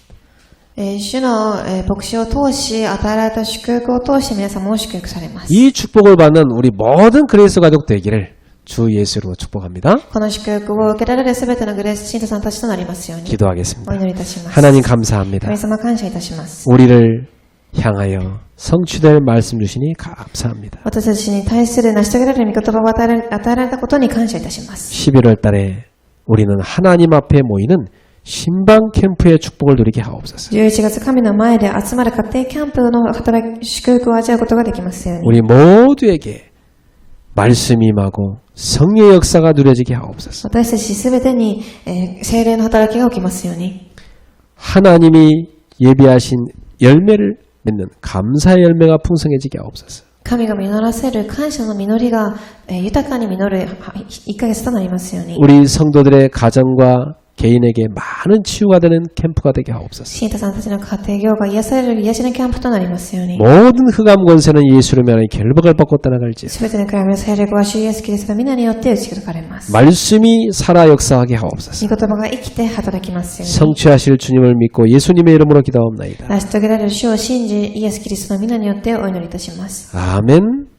主の牧師を通し、与えられた祝福を通して皆様も祝福されます。 이 축복을 받는 우리 모든 그레이스 가족 되기를 주 예수로 축복합니다. この祝福を受けられるすべてのグレース信徒さんたちとなりますように。 기도하겠습니다. お祈りいたします。 하나님 감사합니다. 神様感謝いたします。 우리를 향하여 성취될 말씀 주시니 감사합니다. 私たちに対する成し遂げられる御言葉を与えられたことに感謝いたします。 11월 달에 우리는 하나님 앞에 모이는 신방 캠프의 축복을 누리게 하옵소서. 11月神の前で集まる家庭キャンプの祝福を味わうことができますように。 우리 모두에게 말씀이 임하고 성령의 역사가 누려지게 하옵소서. 私たちすべてに、聖霊の働きが起きますように。 하나님이 예비하신 열매를 맺는 감사의 열매가 풍성해지게 하옵소서. 神が実らせる感謝の実りが、豊かに実る1ヶ月となりますように。 우리 성도들의 가정과 개인에게 많은 치유가 되는 캠프가 되게 하옵소서. シータさんたちの家庭業が癒される癒しのキャンプとなりますように。 모든 흑암 권세는 예수로 인하여 결박을 받고 떠나갈지. すべての暗闇の勢力は主イエスキリストの皆によって打ち砕かれます。 말씀이 살아 역사하게 하옵소서. 御言葉が生きて働きますように。 성취하실 주님을 믿고 예수님의 이름으로 기도하옵나이다. 成し遂げられる主を信じ、イエスキリストの皆によってお祈りいたします。 아멘.